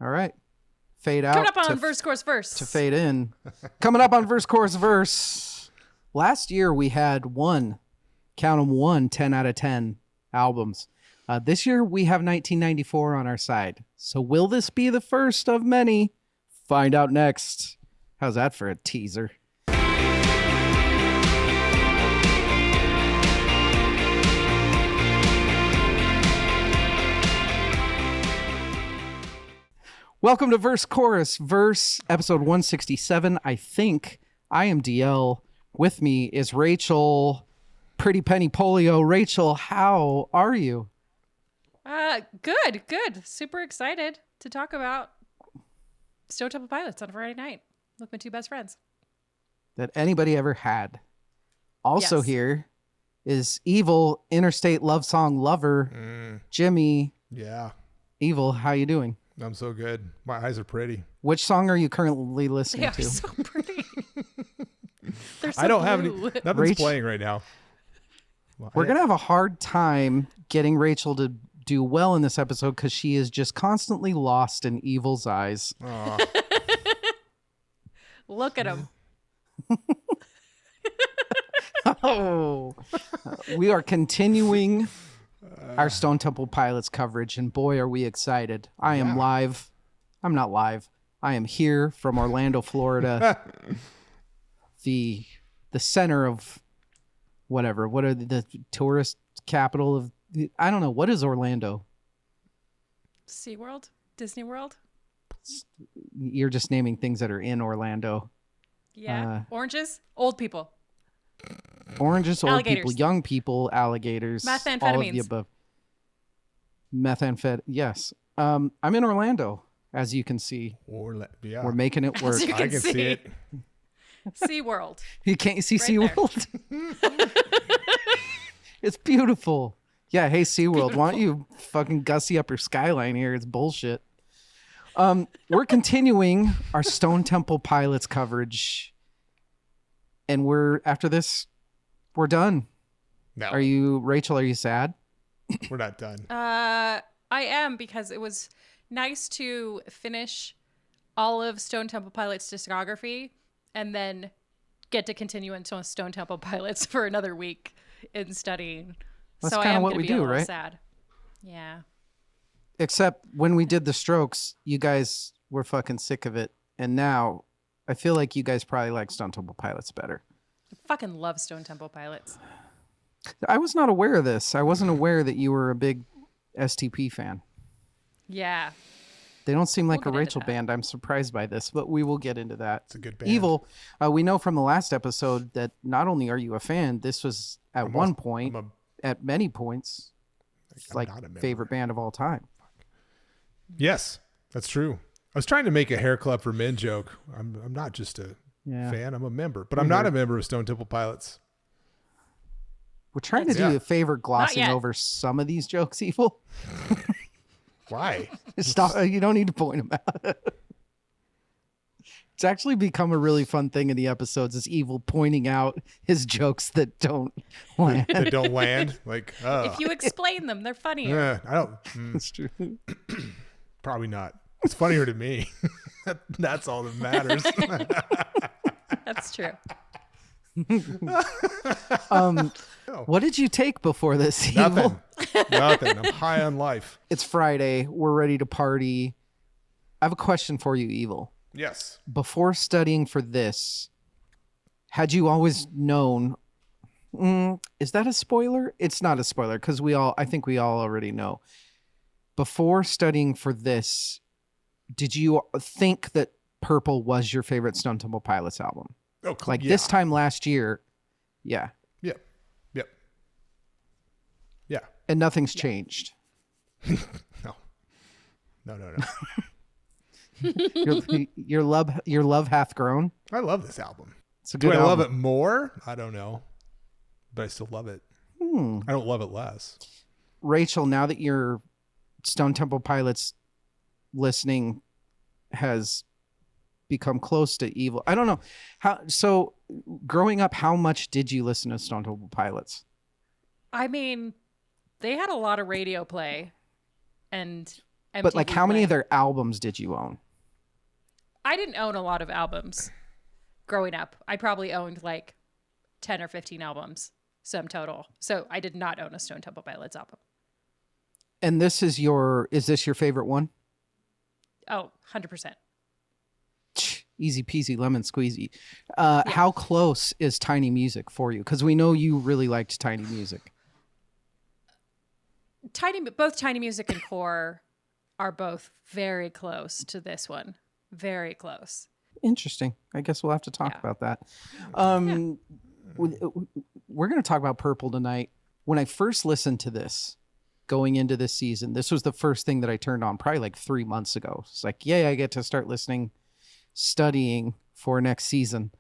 All right. Fade out. Coming up on Verse Course Verse. To fade in. Coming up on Verse Course Verse. Last year we had count 'em, 10 out of 10 albums. This year we have 1994 on our side. So will this be the first of many? Find out next. How's that for a teaser? Welcome to Verse Chorus Verse, episode 167. I think I am DL. With me is Rachel, Pretty Penny Polio. Rachel, how are you? Good. Super excited to talk about Stone Temple Pilots on a Friday night with my two best friends. That anybody ever had. Also Yes. here is Evil Interstate Love Song Lover, Jimmy. Yeah. Evil, how you doing? I'm so good. My eyes are pretty. Which song are you currently listening They are to? so pretty. They're so I don't have any. blue. Nothing's playing right now. Well, We're going to have a hard time getting Rachel to do well in this episode because she is just constantly lost in Evil's eyes. Aw. Look at them. Oh, we are continuing our Stone Temple Pilots coverage, and boy, are we excited. I am live. I'm not live. I am here from Orlando, Florida, the center of whatever. What are the tourist capital of? I don't know. What is Orlando? SeaWorld? Disney World? You're just naming things that are in Orlando. Yeah. Oranges? Old people. Oranges, old Alligators. people, young people, alligators, all of the Methamphetamines. above. Methamphetamine, yes. I'm in Orlando, as you can see. Yeah. We're making it work. As you I can can see. see it. SeaWorld. You can't see Right there. SeaWorld? It's beautiful. Yeah, hey, SeaWorld, why don't you fucking gussy up your skyline here? It's bullshit. We're continuing our Stone Temple Pilots coverage. And after this, we're done. No, Rachel, are you sad? we're not done. I am, because it was nice to finish all of Stone Temple Pilots' discography and then get to continue into Stone Temple Pilots for another week in studying. That's so I kinda am what going we to be a do, little right? sad. Yeah. Except when we did the Strokes, you guys were fucking sick of it. And now I feel like you guys probably like Stone Temple Pilots better. I fucking love Stone Temple Pilots. I was not aware of this. I wasn't aware that you were a big STP fan. Yeah. They don't seem like We'll a get into Rachel that. band. I'm surprised by this, but we will get into that. It's a good band. Evil, we know from the last episode that not only are you a fan, this was at I'm one also- point, I'm at many points, I'm like not a member. favorite band of all time. Yes, that's true. I was trying to make a hair club for men joke. I'm not just a fan. I'm a member, but I'm not a member of Stone Temple Pilots. We're trying to do Yeah. a favor glossing yet. over some of these jokes, Evil. Why? Stop. You don't need to point them out. It's actually become a really fun thing in the episodes is Evil pointing out his jokes that don't land. That don't land? Like, oh. If you explain them, they're funnier. Yeah, I don't. That's true. Probably not. It's funnier to me. That's all that matters. That's true. What did you take before this, Evil? Nothing. I'm high on life. It's Friday. We're ready to party. I have a question for you, Evil. Yes. Before studying for this, had you always known? Is that a spoiler? It's not a spoiler because I think we all already know. Before studying for this, did you think that Purple was your favorite Stone Temple Pilots album? Oh, Like yeah. this time last year, yeah. Yep. Yep. Yeah. And nothing's changed. No. No. Your love hath grown. I love this album. It's a Do good I love album. it more? I don't know. But I still love it. I don't love it less. Rachel, now that your Stone Temple Pilots listening has become close to Evil, I don't know so growing up, how much did you listen to Stone Temple Pilots? I mean, they had a lot of radio play, and But like, how many of playing. their albums did you own? I didn't own a lot of albums growing up. I probably owned like 10 or 15 albums, sum total. So I did not own a Stone Temple Pilots album. And is this your favorite one? Oh, 100%. Easy peasy lemon squeezy. How close is Tiny Music for you? Because we know you really liked Tiny Music. Both Tiny Music and Core are both very close to this one. Very close. Interesting. I guess we'll have to talk about that. We're going to talk about Purple tonight. When I first listened to this, going into this season, this was the first thing that I turned on probably like 3 months ago. It's like, yay, I get to start studying for next season.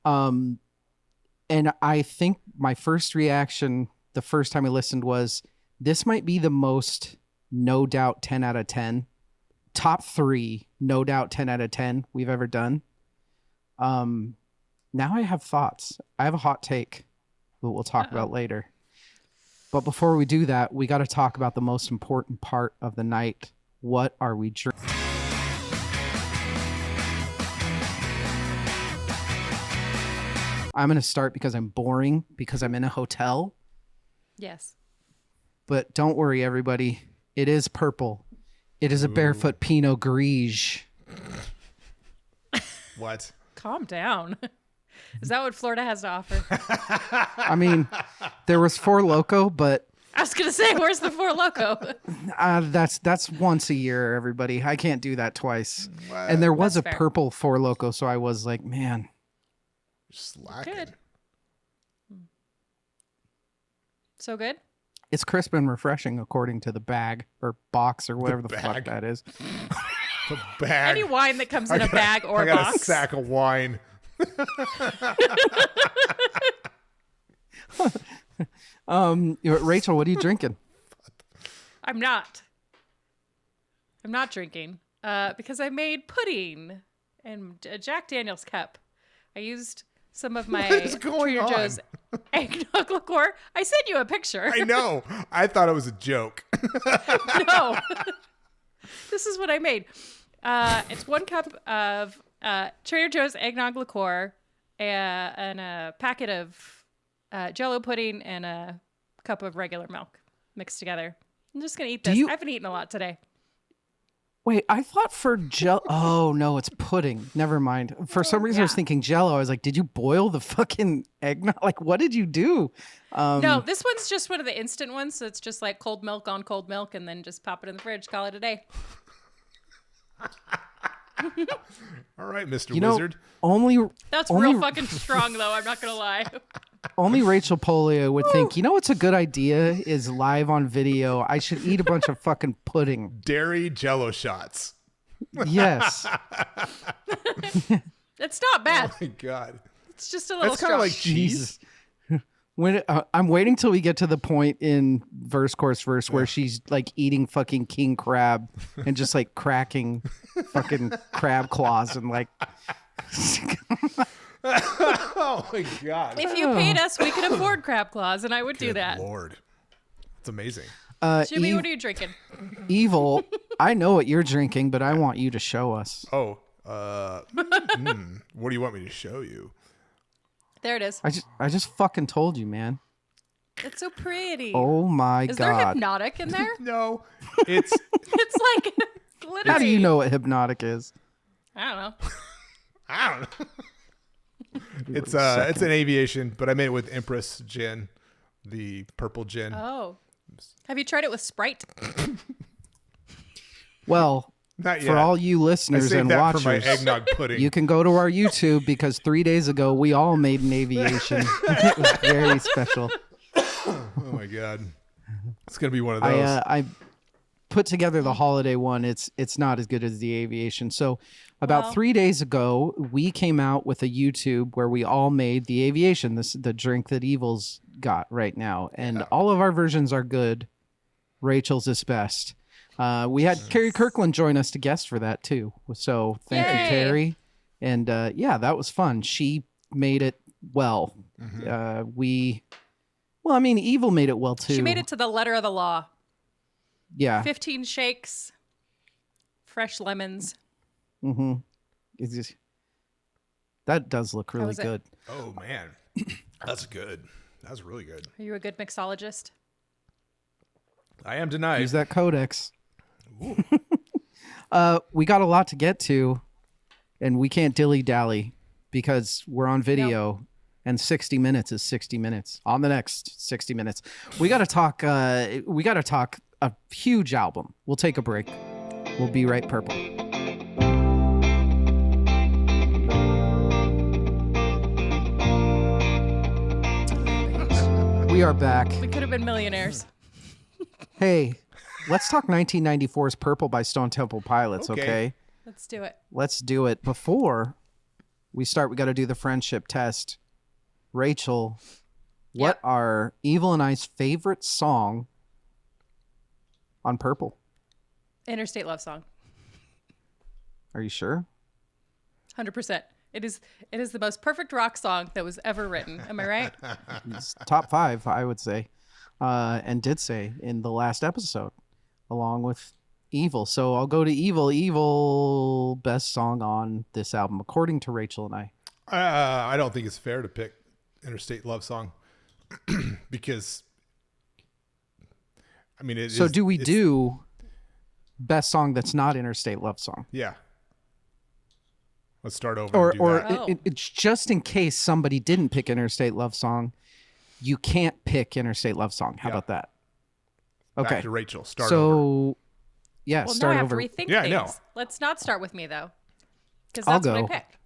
And I think my first reaction the first time I listened was, this might be the most no doubt 10 out of 10, top 3 no doubt 10 out of 10 we've ever done. Now I have thoughts. I have a hot take that we'll talk about later. But before we do that, we got to talk about the most important part of the night. What are we drinking? I'm going to start because I'm boring, because I'm in a hotel. Yes. But don't worry, everybody. It is purple. It is a Barefoot Pinot Gris. What? Calm down. Is that what Florida has to offer? I mean, there was Four Loko, but I was going to say, where's the Four Loko? that's once a year, everybody. I can't do that twice. What? And there was That's a fair. purple Four Loko, so I was like, man. Slacking. Good. So good? It's crisp and refreshing according to the bag or box or whatever the fuck bag. that is. The bag. Any wine that comes in a bag or I a got box. a sack of wine. Rachel, what are you drinking? I'm not drinking because I made pudding and a Jack Daniel's cup. I used some of my What is going Trader on? Joe's eggnog liqueur. I sent you a picture. I know. I thought it was a joke. No. This is what I made. It's 1 cup of Trader Joe's eggnog liqueur and a packet of Jell-O pudding and a cup of regular milk mixed together. I'm just going to eat this. I haven't eaten a lot today. Wait, I thought for Jell. Oh no, it's pudding. Never mind. For some reason, I was thinking Jell-O. I was like, did you boil the fucking eggnog? Like, what did you do? No, this one's just one of the instant ones. So it's just like cold milk on cold milk, and then just pop it in the fridge. Call it a day. All right, Mr. You know, Wizard. That's real fucking strong, though. I'm not gonna lie. Only Rachel Polio would think, you know what's a good idea is live on video. I should eat a bunch of fucking pudding. Dairy Jell-O shots. Yes. It's not bad. Oh my God. It's just a little That's kind of strong. like cheese. When I'm waiting till we get to the point in verse where she's like eating fucking king crab and just like cracking fucking crab claws and like. Oh my God. If you paid us, we could afford crab claws, and I would do that. Lord. That's amazing. Jimmy, what are you drinking? Evil, I know what you're drinking, but I want you to show us. Oh, what do you want me to show you? There it is. I just fucking told you, man. It's so pretty. Oh my Is there God. hypnotic in there? No, it's It's like glittery. How do you know what hypnotic is? I don't know. I don't know. It's an aviation, but I made it with Empress gin, the purple gin. Oh. Have you tried it with Sprite? Well, Not yet. for all you I listeners saved and that watchers, for my eggnog pudding. you can go to our YouTube because 3 days ago we all made an aviation. It was very special. Oh my God, it's gonna be one of those. I put together the holiday one. It's not as good as the aviation. So about 3 days ago, we came out with a YouTube where we all made the aviation, the drink that Evil's got right now, and all of our versions are good. Rachel's is best. We had Carrie Kirkland join us to guest for that too. So thank you, Carrie. And that was fun. She made it well. Evil made it well too. She made it to the letter of the law. Yeah. 15 shakes, fresh lemons. Mm-hmm. That does look really was it? good. Oh man, that's good. That's really good. Are you a good mixologist? I am tonight. Use that codex. We got a lot to get to, and we can't dilly-dally because we're on video, and 60 minutes is 60 minutes. On the next 60 minutes, we got to talk. We got to talk a huge album. We'll take a break. We'll be right purple. We are back. We could have been millionaires. Hey, let's talk 1994's Purple by Stone Temple Pilots, okay? Let's do it. Let's do it. Before we start, we got to do the friendship test. Rachel, what are Evil and I's favorite song on Purple? Interstate Love Song. Are you sure? 100%. It is the most perfect rock song that was ever written. Am I right? It's top 5, I would say, and did say in the last episode, along with Evil. So I'll go to Evil. Evil, best song on this album, according to Rachel and I. I don't think it's fair to pick Interstate Love Song because, I mean, do we do best song that's not Interstate Love Song? Yeah. Let's start over. It's just in case somebody didn't pick Interstate Love Song, you can't pick Interstate Love Song. How about that? Okay. Back to Rachel. Start over. Yeah, Well, start now I have over. to rethink Yeah, I things. know. Let's not start with me, though, because I'll that's what go. I picked.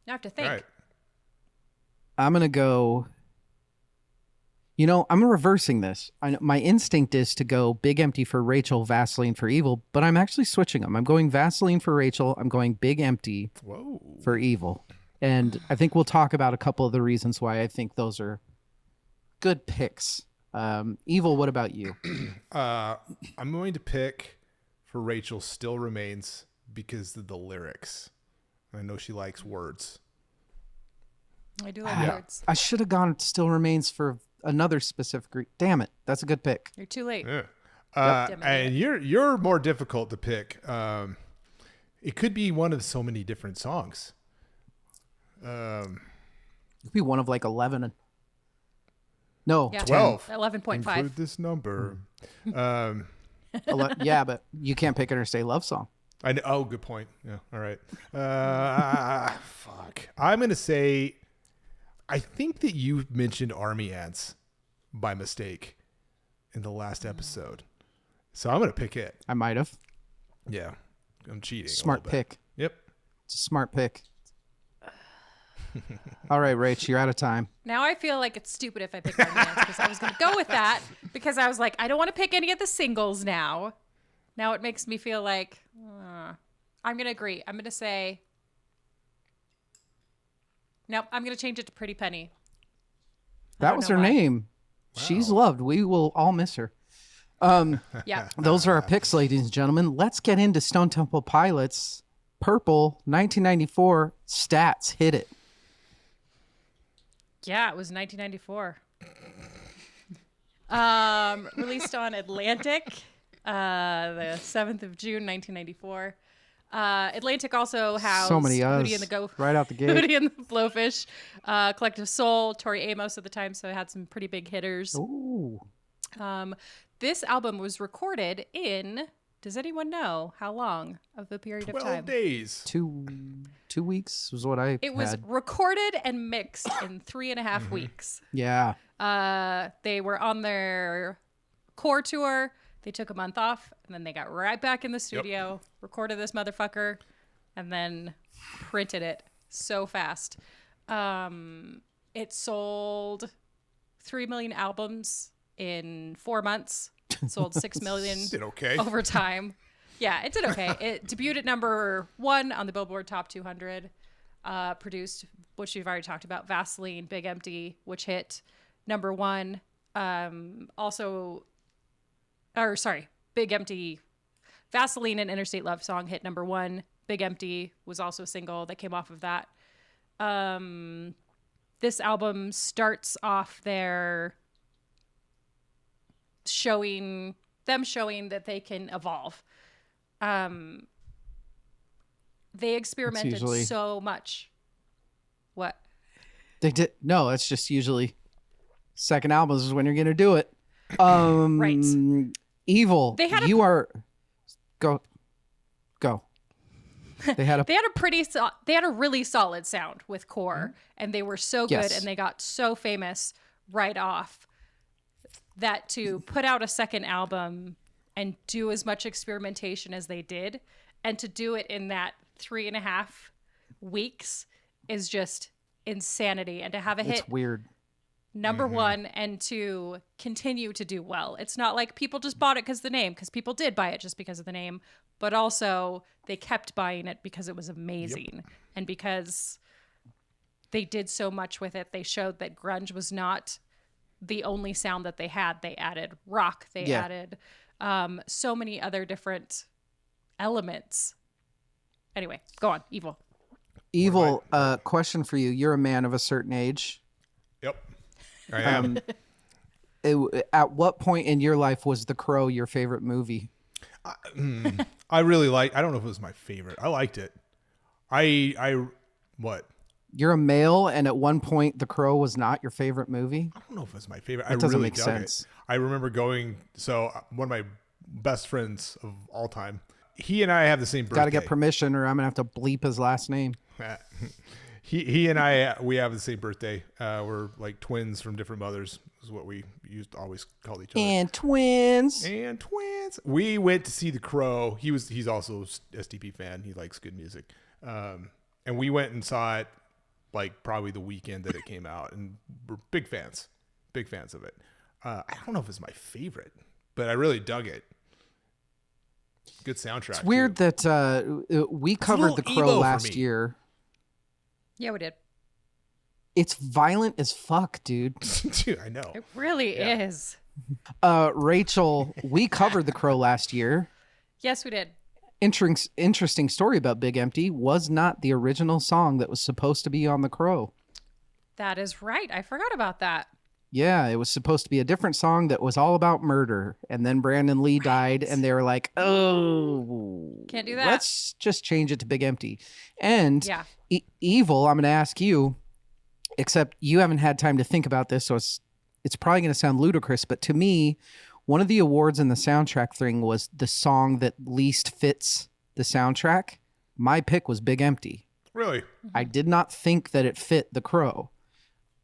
Now I have to think. All right. I'm going to go. I'm reversing this. My instinct is to go Big Empty for Rachel, Vaseline for Evil, but I'm actually switching them. I'm going Vaseline for Rachel. I'm going Big Empty for Evil. And I think we'll talk about a couple of the reasons why I think those are good picks. Evil, what about you? I'm going to pick for Rachel Still Remains because of the lyrics. I know she likes words. I do like words. I should have gone Still Remains for another specific damn it, that's a good pick. You're too late. Yeah. And you're more difficult to pick. It could be one of so many different songs. It could be one of like 11. No, Yeah, 12. 11.5. Include this number. Yeah, but you can't pick Interstate Love Song. I know. Oh, good point. Yeah. All right. Fuck. I'm gonna say. I think that you mentioned Army Ants by mistake in the last episode, so I'm gonna pick it. I might have. Yeah, I'm cheating. Smart pick. Yep. It's a smart pick. All right, Rach, you're out of time. Now I feel like it's stupid if I pick Army Ants because I was going to go with that because I was like, I don't want to pick any of the singles now. Now it makes me feel like I'm going to agree. I'm going to say, nope, I'm going to change it to Pretty Penny. That was her name. Wow. She's loved. We will all miss her. Yeah. Those are our picks, ladies and gentlemen. Let's get into Stone Temple Pilots. Purple, 1994. Stats, hit it. Yeah, it was 1994. Released on Atlantic, the 7th of June, 1994. Atlantic also housed so many Hootie and the right out the gate. Hootie and the Blowfish, Collective Soul, Tori Amos at the time, so it had some pretty big hitters. Ooh. This album was recorded in, does anyone know how long of the period of time? 12 days. 2 weeks was what I It was had. recorded and mixed in 3.5 weeks. Yeah. They were on their core tour. They took a month off, and then they got right back in the studio, recorded this motherfucker, and then printed it so fast. It sold 3 million albums in 4 months. It sold 6 million Did okay. over time. Yeah, it did okay. It debuted at number 1 on the Billboard Top 200. Produced, which we've already talked about, Vaseline, Big Empty, which hit number 1. Big Empty, Vaseline and Interstate Love Song hit number 1. Big Empty was also a single that came off of that. This album starts off their showing that they can evolve. they experimented usually- so much. What? They did no. It's just usually second albums is when you're gonna do it. Evil. They had you are go. They had a They had a really solid sound with Core, and they were so good, Yes. and they got so famous right off that to put out a second album and do as much experimentation as they did, and to do it in that 3.5 weeks is just insanity. And to have a hit It's weird. number one and to continue to do well. It's not like people just bought it because the name, because people did buy it just because of the name, but also they kept buying it because it was amazing and because they did so much with it. They showed that grunge was not the only sound that they had. They added rock. They added so many other different elements. Anyway, go on. Evil. Evil. Question for you. You're a man of a certain age. Yep. I am. At what point in your life was The Crow your favorite movie? I really like. I don't know if it was my favorite. I liked it. What? You're a male, and at one point, The Crow was not your favorite movie? I don't know if it was my favorite. That I doesn't really make dug sense. it. I remember going. So one of my best friends of all time. He and I have the same birthday. Got to get permission, or I'm gonna have to bleep his last name. He and I, we have the same birthday. We're like twins from different mothers, is what we used to always call each other. And twins. And twins. We went to see The Crow. He's also a STP fan. He likes good music. And we went and saw it like probably the weekend that it came out, and we're big fans of it. I don't know if it's my favorite, but I really dug it. Good soundtrack. It's weird too. that we covered The little Crow emo for last me. year. Yeah, we did. It's violent as fuck, dude. Dude, I know. It really is. Rachel, we covered The Crow last year. Yes, we did. Interesting story about Big Empty was not the original song that was supposed to be on The Crow. That is right. I forgot about that. Yeah, it was supposed to be a different song that was all about murder. And then Brandon Lee died, and they were like, oh, Can't do that. Let's just change it to Big Empty. And Yeah. Evil, I'm going to ask you, except you haven't had time to think about this, so it's probably going to sound ludicrous, but to me, one of the awards in the soundtrack thing was the song that least fits the soundtrack. My pick was Big Empty. Really? I did not think that it fit The Crow.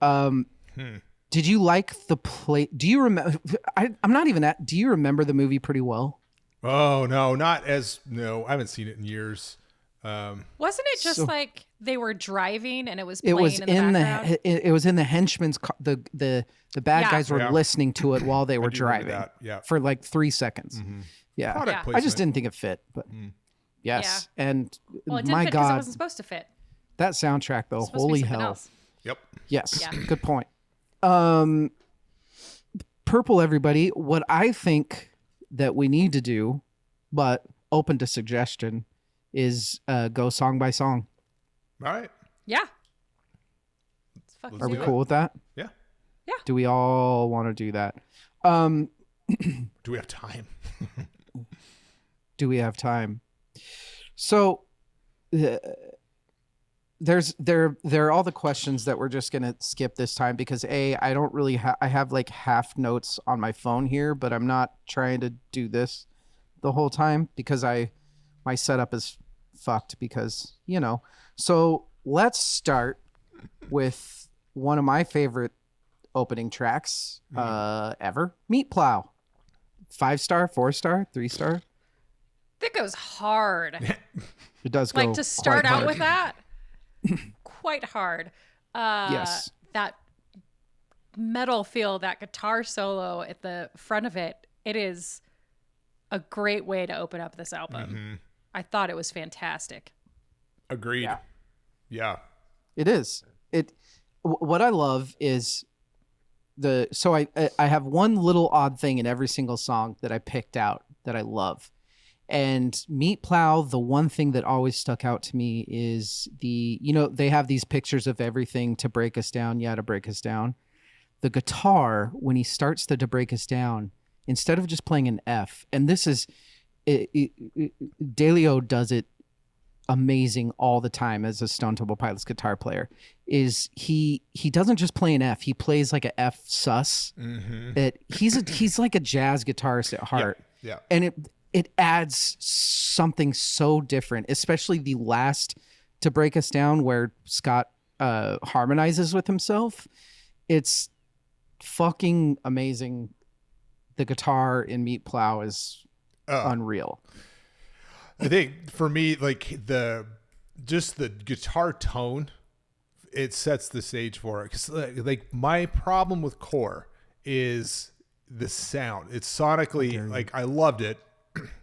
Did you like the play? Do you remember? I'm not even at. Do you remember the movie pretty well? Oh no, no. I haven't seen it in years. Wasn't it just like they were driving and it was It playing was in the background? it was in the henchman's car. The bad Yeah. guys were Yeah. listening to it while they were do remember driving. that, yeah. For like 3 seconds. Yeah, Product Yeah. I just placement. didn't think it fit, but yes, and Well, it didn't my fit because it God, wasn't supposed to fit. that soundtrack though, It's supposed holy to be something hell! else. Yep. Yes, Yeah. good point. Purple, everybody. What I think that we need to do, but open to suggestion, is go song by song. All right. Yeah. Let's fucking Let's Are we do it. cool with that? Yeah. Do we all want to do that? Do we have time? Do we have time? So there are all the questions that we're just gonna skip this time because I don't really I have like half notes on my phone here, but I'm not trying to do this the whole time because my setup is fucked because So let's start with one of my favorite opening tracks ever, Meat Plow. 5-star, 4-star, 3-star. That goes hard. It does go Like to start quite out hard. with that, quite hard. Yes. That metal feel, that guitar solo at the front of it, it is a great way to open up this album. I thought it was fantastic. Agreed. Yeah. It is. What I love is so I have one little odd thing in every single song that I picked out that I love. And Meat Plow, the one thing that always stuck out to me is they have these pictures of everything to break us down. Yeah, to break us down. The guitar, when he starts to break us down, instead of just playing an F, and this is, Delio does it amazing all the time as a Stone Temple Pilots guitar player is he doesn't just play an F. He plays like a F sus. He's like a jazz guitarist at heart. Yeah. And it adds something so different, especially the last To Break Us Down where Scott harmonizes with himself. It's fucking amazing. The guitar in Meat Plow is unreal. I think for me, like the guitar tone, it sets the stage for it. Because like my problem with Core is the sound. It's sonically like I loved it,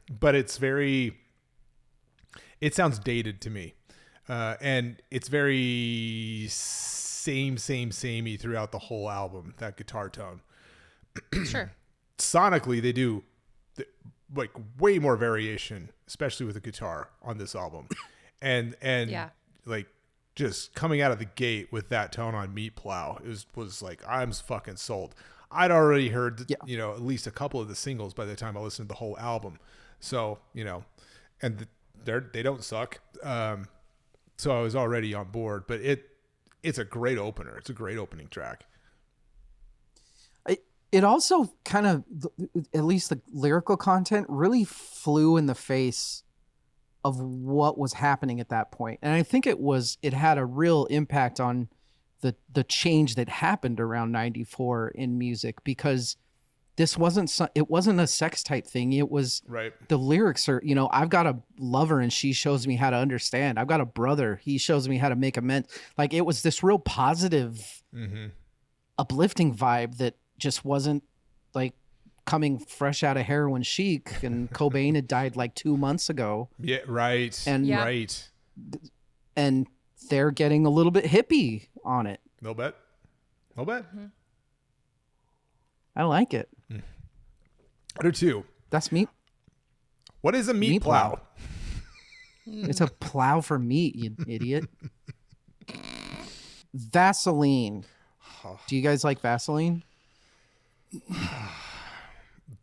but it sounds dated to me, and it's very samey throughout the whole album. That guitar tone. Sure. Sonically, they do like way more variation, especially with the guitar on this album, and like just coming out of the gate with that tone on Meat Plow was like I'm fucking sold. I'd already heard at least a couple of the singles by the time I listened to the whole album, so and they don't suck. So I was already on board, but it's a great opener. It's a great opening track. It also kind of, at least the lyrical content, really flew in the face of what was happening at that point. And I think it had a real impact on the change that happened around 94 in music, because this it wasn't a sex type thing. It was right. The lyrics are, I've got a lover and she shows me how to understand. I've got a brother. He shows me how to make amends. Like it was this real positive, uplifting vibe that just wasn't like coming fresh out of Heroin Chic, and Cobain had died like 2 months ago. Yeah. Right. And right. And they're getting a little bit hippie on it. No bet. Mm-hmm. I like it. I do too. That's meat. What is a meat plow? It's a plow for meat, you idiot. Vaseline. Do you guys like Vaseline?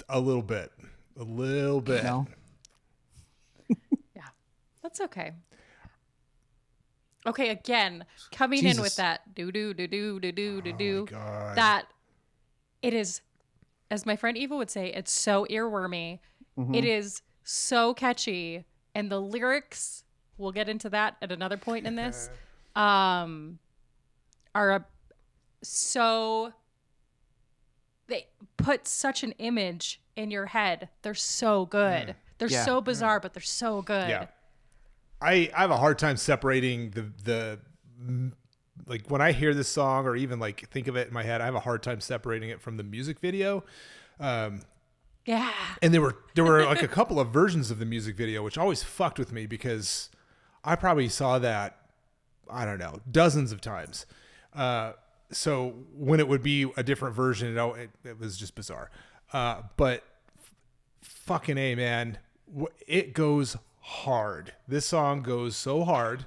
A little bit. No. Yeah, that's okay. Okay, again, coming Jesus. in with that do. God. That it is, as my friend Eva would say, it's so earwormy. It is so catchy, and the lyrics, we'll get into that at another point in this, they put such an image in your head. They're so good. They're so bizarre, but they're so good. Yeah. I have a hard time separating the like when I hear this song or even like think of it in my head, I have a hard time separating it from the music video. Yeah. And there were like a couple of versions of the music video, which always fucked with me because I probably saw that, I don't know, dozens of times. So when it would be a different version, it was just bizarre. But fucking A, man, it goes hard. This song goes so hard.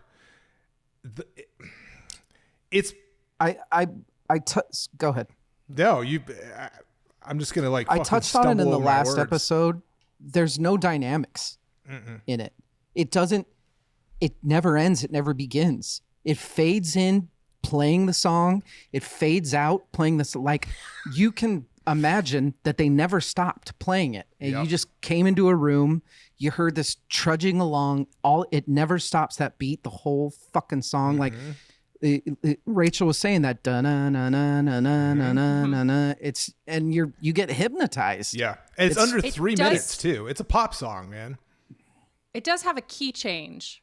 Go ahead. No, I'm just gonna like. I touched on it in the last episode. There's no dynamics in it. It never ends. It never begins. It fades in playing the song. It fades out playing this. Like you can imagine that they never stopped playing it. And you just came into a room. You heard this trudging along. It never stops that beat. The whole fucking song. Like Rachel was saying that. It's and you get hypnotized. Yeah, and it's under 3 minutes too. It's a pop song, man. It does have a key change,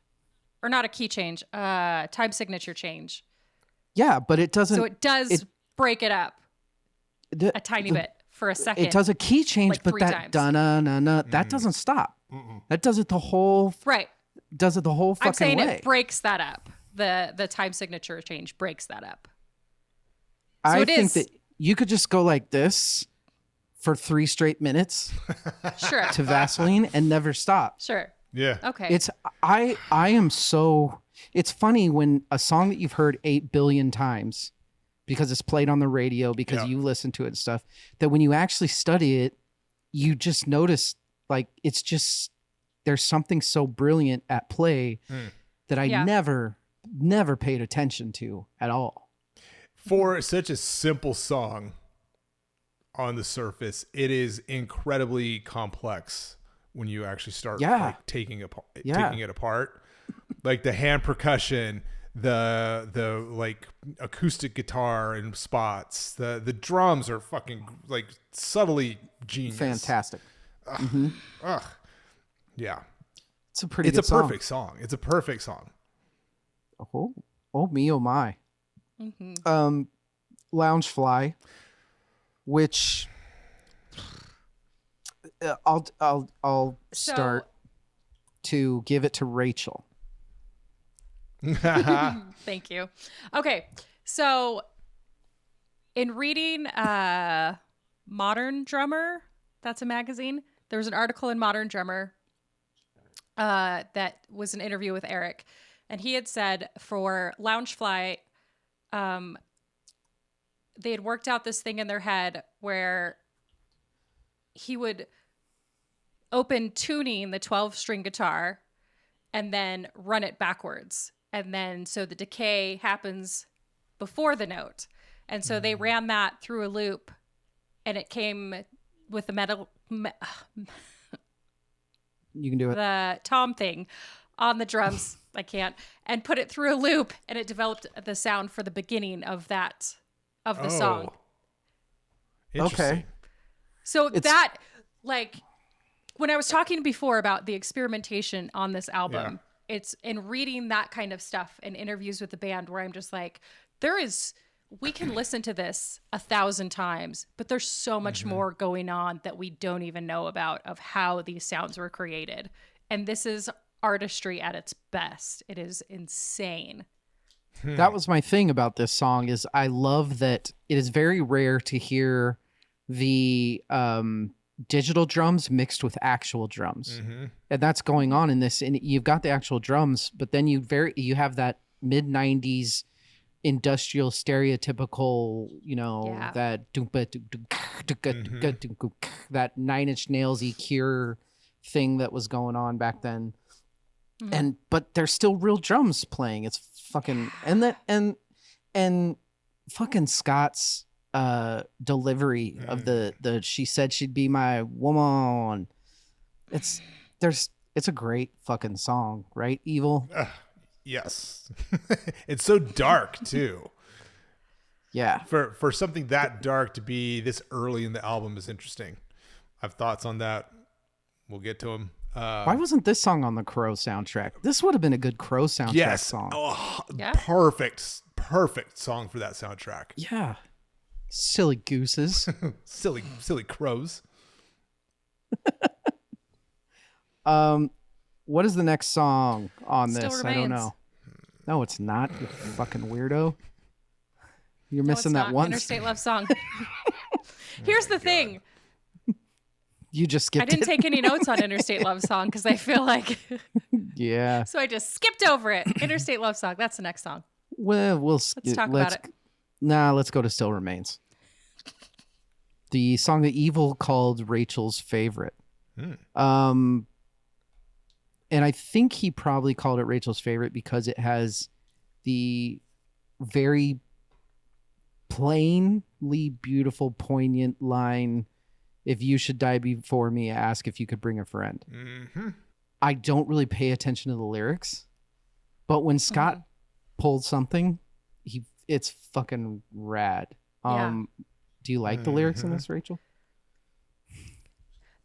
or not a key change. Time signature change. Yeah, but it doesn't. So it does break it up a tiny bit for a second. It does a key change, like but that that doesn't stop. That does it the whole Does it the whole fucking I'm saying way. It breaks that up. The time signature change breaks that up. So I think that you could just go like this for 3 straight minutes sure to Vaseline and never stop. Sure. Yeah. Okay. I am so. It's funny when a song that you've heard 8 billion times because it's played on the radio, because you listen to it and stuff, that when you actually study it, you just notice like it's just there's something so brilliant at play that I Yeah. never paid attention to at all. For such a simple song on the surface, it is incredibly complex when you actually start like taking it apart. Like the hand percussion, the like acoustic guitar in spots, the drums are fucking like subtly genius. Fantastic. Ugh. Yeah. It's a pretty It's good a song. perfect song. It's a perfect song. Oh me, oh my. Mm-hmm. Loungefly, which I'll start to give it to Rachel. Thank you. Okay, so in reading Modern Drummer, that's a magazine, there was an article in Modern Drummer that was an interview with Eric, and he had said for Loungefly, they had worked out this thing in their head where he would open tuning the 12-string guitar and then run it backwards. And then so the decay happens before the note. And so they ran that through a loop, and it came with the You can do it. the tom thing on the drums. I can't. And put it through a loop, and it developed the sound for the beginning of that, of the song. Interesting. Okay. So that, like, when I was talking before about the experimentation on this album, it's in reading that kind of stuff in interviews with the band where I'm just like, we can listen to this 1,000 times, but there's so much more going on that we don't even know about of how these sounds were created. And this is artistry at its best. It is insane. That was my thing about this song is I love that it is very rare to hear the digital drums mixed with actual drums. And that's going on in this. And you've got the actual drums, but then you have that mid-90s industrial stereotypical, that that Nine Inch Nails-y Cure thing that was going on back then. But there's still real drums playing. It's fucking and fucking Scott's delivery of the she said she'd be my woman. It's a great fucking song, right? Evil. Yes. It's so dark too. Yeah. For something that dark to be this early in the album is interesting. I have thoughts on that. We'll get to them. Why wasn't this song on the Crow soundtrack? This would have been a good Crow soundtrack song. Oh, Yeah. perfect song for that soundtrack. Yeah. Silly gooses. silly crows. What is the next song on Still this? I don't Remains. know. No, it's not, you fucking weirdo. You're No, missing it's that not. one. Interstate Love Song. Here's the thing. You just skipped I didn't it. take any notes on Interstate Love Song because I feel like Yeah. so I just skipped over it. Interstate Love Song. That's the next song. Well, Let's talk about it. Let's go to Still Remains. The song that Evil called Rachel's favorite. And I think he probably called it Rachel's favorite because it has the very plainly beautiful, poignant line, "If you should die before me, ask if you could bring a friend." I don't really pay attention to the lyrics, but when Scott pulls something, it's fucking rad. Yeah. Do you like the lyrics in this, Rachel?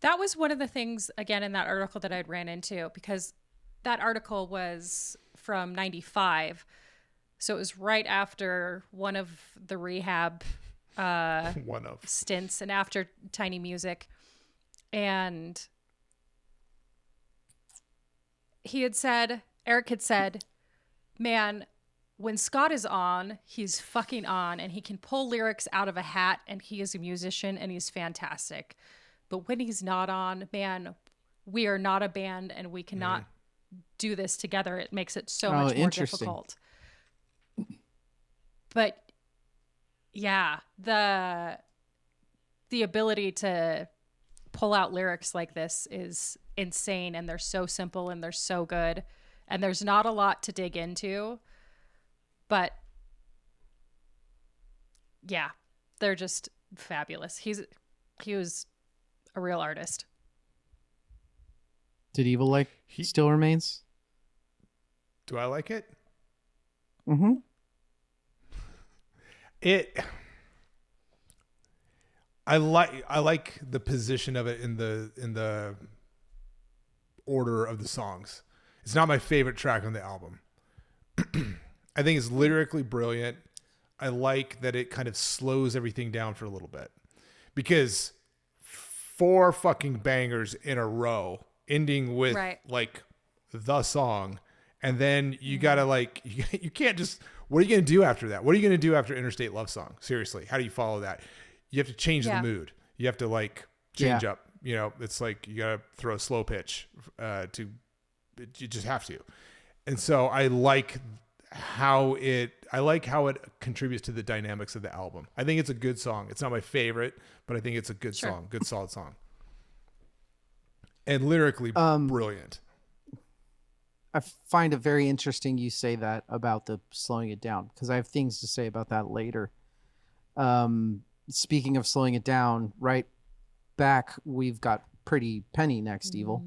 That was one of the things, again, in that article that I'd ran into, because that article was from 95. So it was right after one of the rehab stints and after Tiny Music. And Eric had said, man, when Scott is on, he's fucking on and he can pull lyrics out of a hat and he is a musician and he's fantastic. But when he's not on, man, we are not a band and we cannot do this together. It makes it so much more difficult. But yeah, the ability to pull out lyrics like this is insane, and they're so simple and they're so good. and there's not a lot to dig into, but yeah, they're just fabulous. He was a real artist. Did Evil like Still Remains? Do I like it? Mm-hmm. I like the position of it in the order of the songs. It's not my favorite track on the album. I think it's lyrically brilliant. I like that it kind of slows everything down for a little bit, because 4 fucking bangers in a row ending with like the song, and then you gotta like you can't just, what are you gonna do after that? What are you gonna do after Interstate Love Song? Seriously, how do you follow that? You have to change the mood. You have to like change up. You know, it's like you gotta throw a slow pitch you just have to. And so I like how it contributes to the dynamics of the album. I think it's a good song. It's not my favorite, but I think it's a good song, good solid song. And lyrically brilliant. I find it very interesting you say that about the slowing it down, because I have things to say about that later. Speaking of slowing it down, right back, we've got Pretty Penny next, Evil.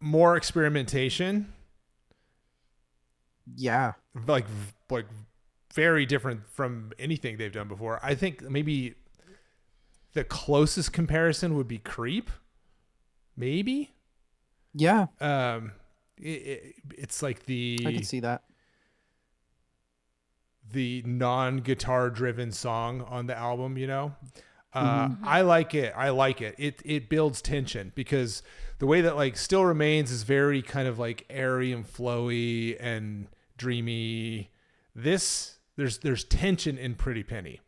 More experimentation. Yeah. Like very different from anything they've done before. I think maybe the closest comparison would be Creep. Maybe. Yeah. It's like I can see that. The non-guitar driven song on the album, you know. I like it. It builds tension, because the way that like Still Remains is very kind of like airy and flowy and dreamy. There's tension in Pretty Penny.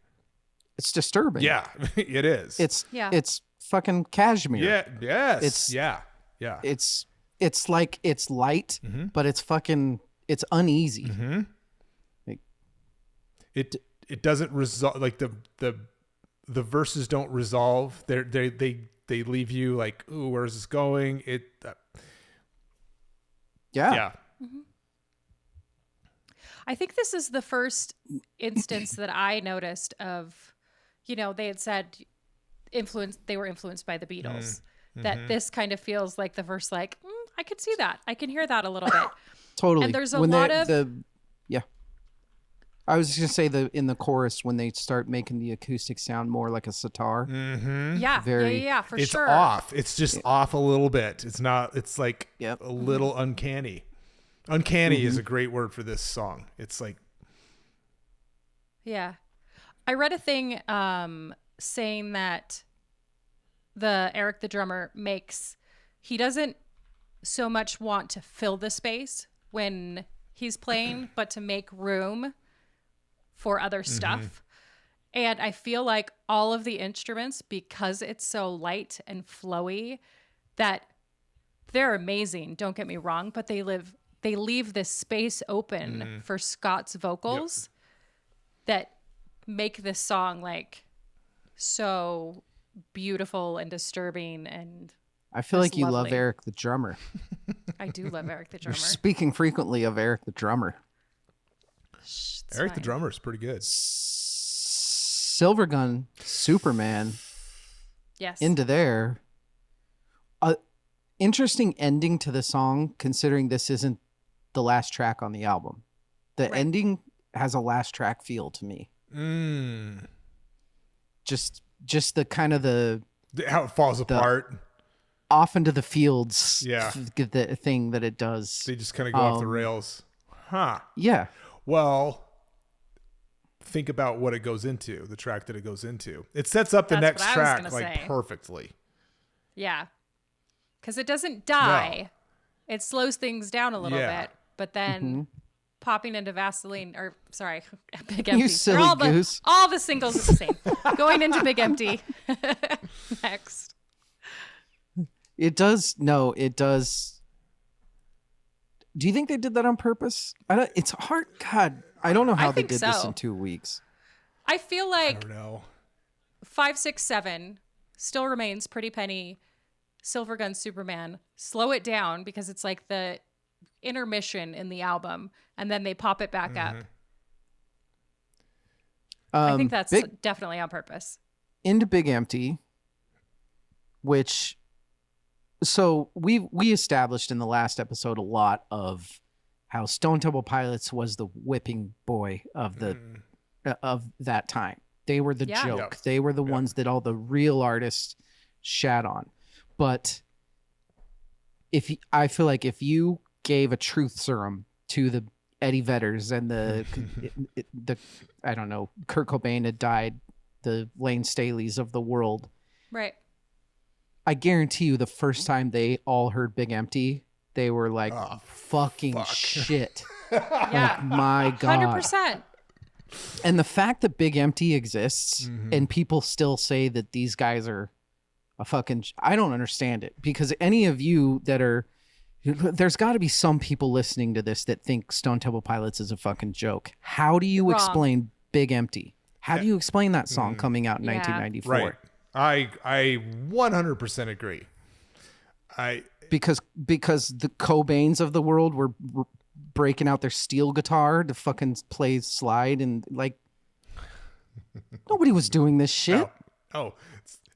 It's disturbing. Yeah, it is. It's fucking cashmere. Yeah. Yes. It's like it's light, but it's uneasy. Mm-hmm. It doesn't resolve, like the verses don't resolve. They leave you like, ooh, where's this going? Yeah. Mm-hmm. I think this is the first instance that I noticed of, they had said they were influenced by the Beatles. That this kind of feels like the first, like, I could see that. I can hear that a little bit. Totally. And there's a lot of... I was just going to say in the chorus, when they start making the acoustic sound more like a sitar. Mm-hmm. Yeah, for sure. It's off. It's just off a little bit. It's not, it's like a little uncanny. Uncanny is a great word for this song. It's like. Yeah. I read a thing saying that Eric the drummer he doesn't so much want to fill the space when he's playing, but to make room for other stuff. And I feel like all of the instruments, because it's so light and flowy, that they're amazing, don't get me wrong, but they leave this space open for Scott's vocals that make this song like so beautiful and disturbing. And I feel like you love Eric the drummer. I do love Eric the drummer. You're speaking frequently of Eric the drummer. Eric the drummer is pretty good. Silvergun, Superman. Yes. Into there. Interesting ending to the song, considering this isn't the last track on the album. The ending has a last track feel to me. Just the kind of how it falls apart. Off into the fields. Yeah. The thing that it does. They just kind of go off the rails. Huh. Yeah. Well, think about what it goes into, the track that it goes into. It sets up the next track like perfectly. Yeah. Because it doesn't die. No. It slows things down a little bit, but then popping into Vaseline, or sorry, Big Empty. You silly goose. All the singles are the same. Going into Big Empty next. It does. No, it does. Do you think they did that on purpose? It's hard. God, I don't know how they did this in 2 weeks. I feel like I don't know. 5, 6, 7 Still Remains, Pretty Penny, Silver Gun Superman, slow it down because it's like the intermission in the album, and then they pop it back up. I think that's definitely on purpose. Into Big Empty, which, so we established in the last episode a lot of how Stone Temple Pilots was the whipping boy of the of that time. They were the joke. Yep. They were the ones that all the real artists shat on. But I feel like if you gave a truth serum to the Eddie Vedders and the I don't know, Kurt Cobain had died, the Lane Staleys of the world, right? I guarantee you, the first time they all heard Big Empty, they were like, "Fucking shit!" Yeah, like, my God, 100%. And the fact that Big Empty exists and people still say that these guys are a fucking, I don't understand it, because any of you that are, there's got to be some people listening to this that think Stone Temple Pilots is a fucking joke. How do you explain Big Empty? How do you explain that song coming out in 1994? Right. I 100% agree. Because the Cobains of the world were breaking out their steel guitar to fucking play slide, and like nobody was doing this shit.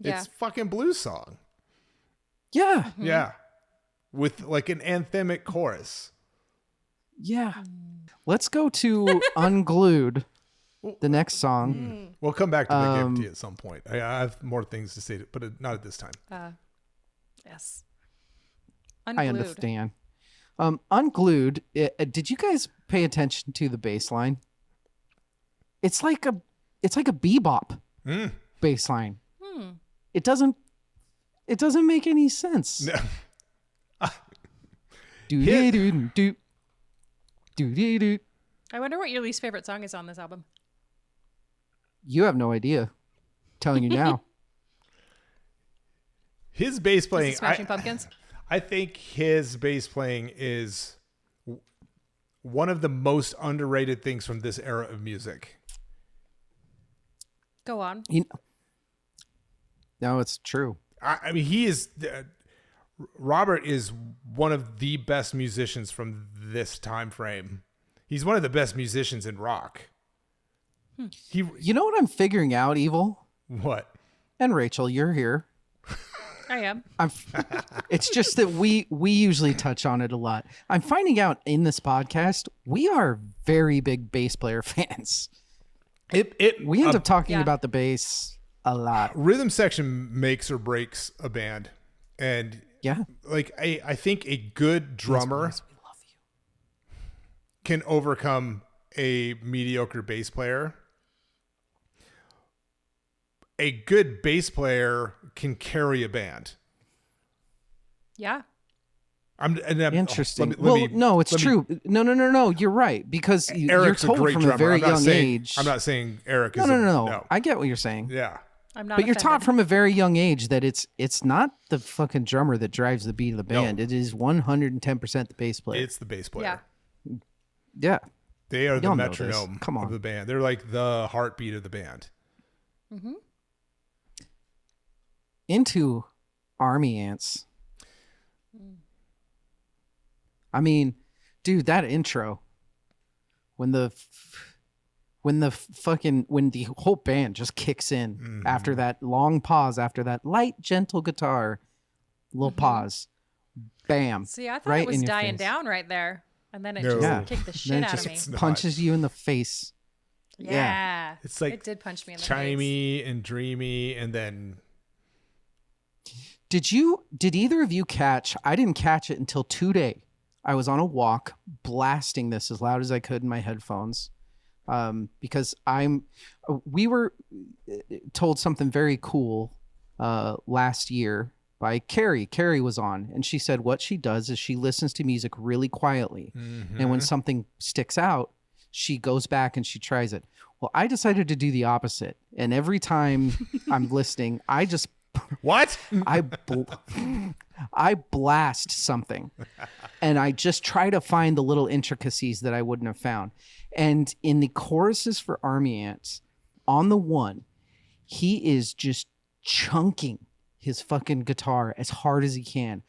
It's fucking blues song. Yeah. Yeah. With like an anthemic chorus. Yeah. Let's go to Unglued, the next song. We'll come back to Big Empty at some point. I have more things to say, but not at this time. Yes. I Unglued. understand. Unglued, did you guys pay attention to the bass line? It's like a bebop bass line. It doesn't make any sense. No. Do. I wonder what your least favorite song is on this album. You have no idea. Telling you now. His bass Is playing, it Smashing Pumpkins? I think his bass playing is one of the most underrated things from this era of music. Go on. No, it's true. I mean, he is. Robert is one of the best musicians from this time frame. He's one of the best musicians in rock. You know what I'm figuring out, Evil? What? And Rachel, you're here. I am. It's just that we usually touch on it a lot. I'm finding out in this podcast, we are very big bass player fans. We end up talking about the bass a lot. Rhythm section makes or breaks a band. And like I think a good drummer we love you. can overcome a mediocre bass player. A good bass player can carry a band. Yeah. Interesting. No, it's true. No. You're right, because you're told from a very young age. I'm not saying Eric is. No. I get what you're saying. Yeah. I'm not. But you're taught from a very young age that it's not the fucking drummer that drives the beat of the band. No. It is 110% the bass player. It's the bass player. Yeah. They are the Y'all know this. metronome Come on. of the band. They're like the heartbeat of the band. Mm-hmm. Into Army Ants. I mean, dude, that intro, when the whole band just kicks in after that long pause, after that light, gentle guitar, little pause, bam. See, I thought right it was in your dying face. down right there, and then it No. just kicked the shit Then out it of me. just punches you in the face. Yeah. It's like it did punch me in the face. chimey and dreamy, and then Did either of you catch? I didn't catch it until today. I was on a walk blasting this as loud as I could in my headphones, because we were told something very cool last year by Carrie. Carrie was on, and she said what she does is she listens to music really quietly, and when something sticks out, she goes back and she tries it. Well, I decided to do the opposite, and every time I'm listening, I just what? I blast something, and I just try to find the little intricacies that I wouldn't have found. And in the choruses for Army Ants, on the one, he is just chunking his fucking guitar as hard as he can.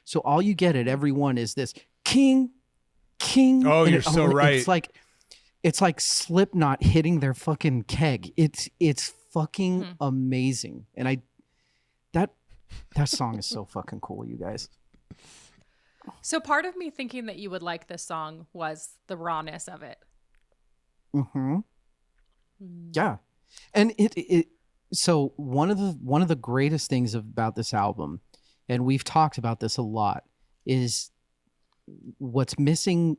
So all you get at every one is this king. Oh, and you're so right. It's like Slipknot hitting their fucking keg. It's fucking amazing. And that song is so fucking cool, you guys. So part of me thinking that you would like this song was the rawness of it. Mm-hmm. Yeah. And so one of the greatest things about this album, and we've talked about this a lot, is what's missing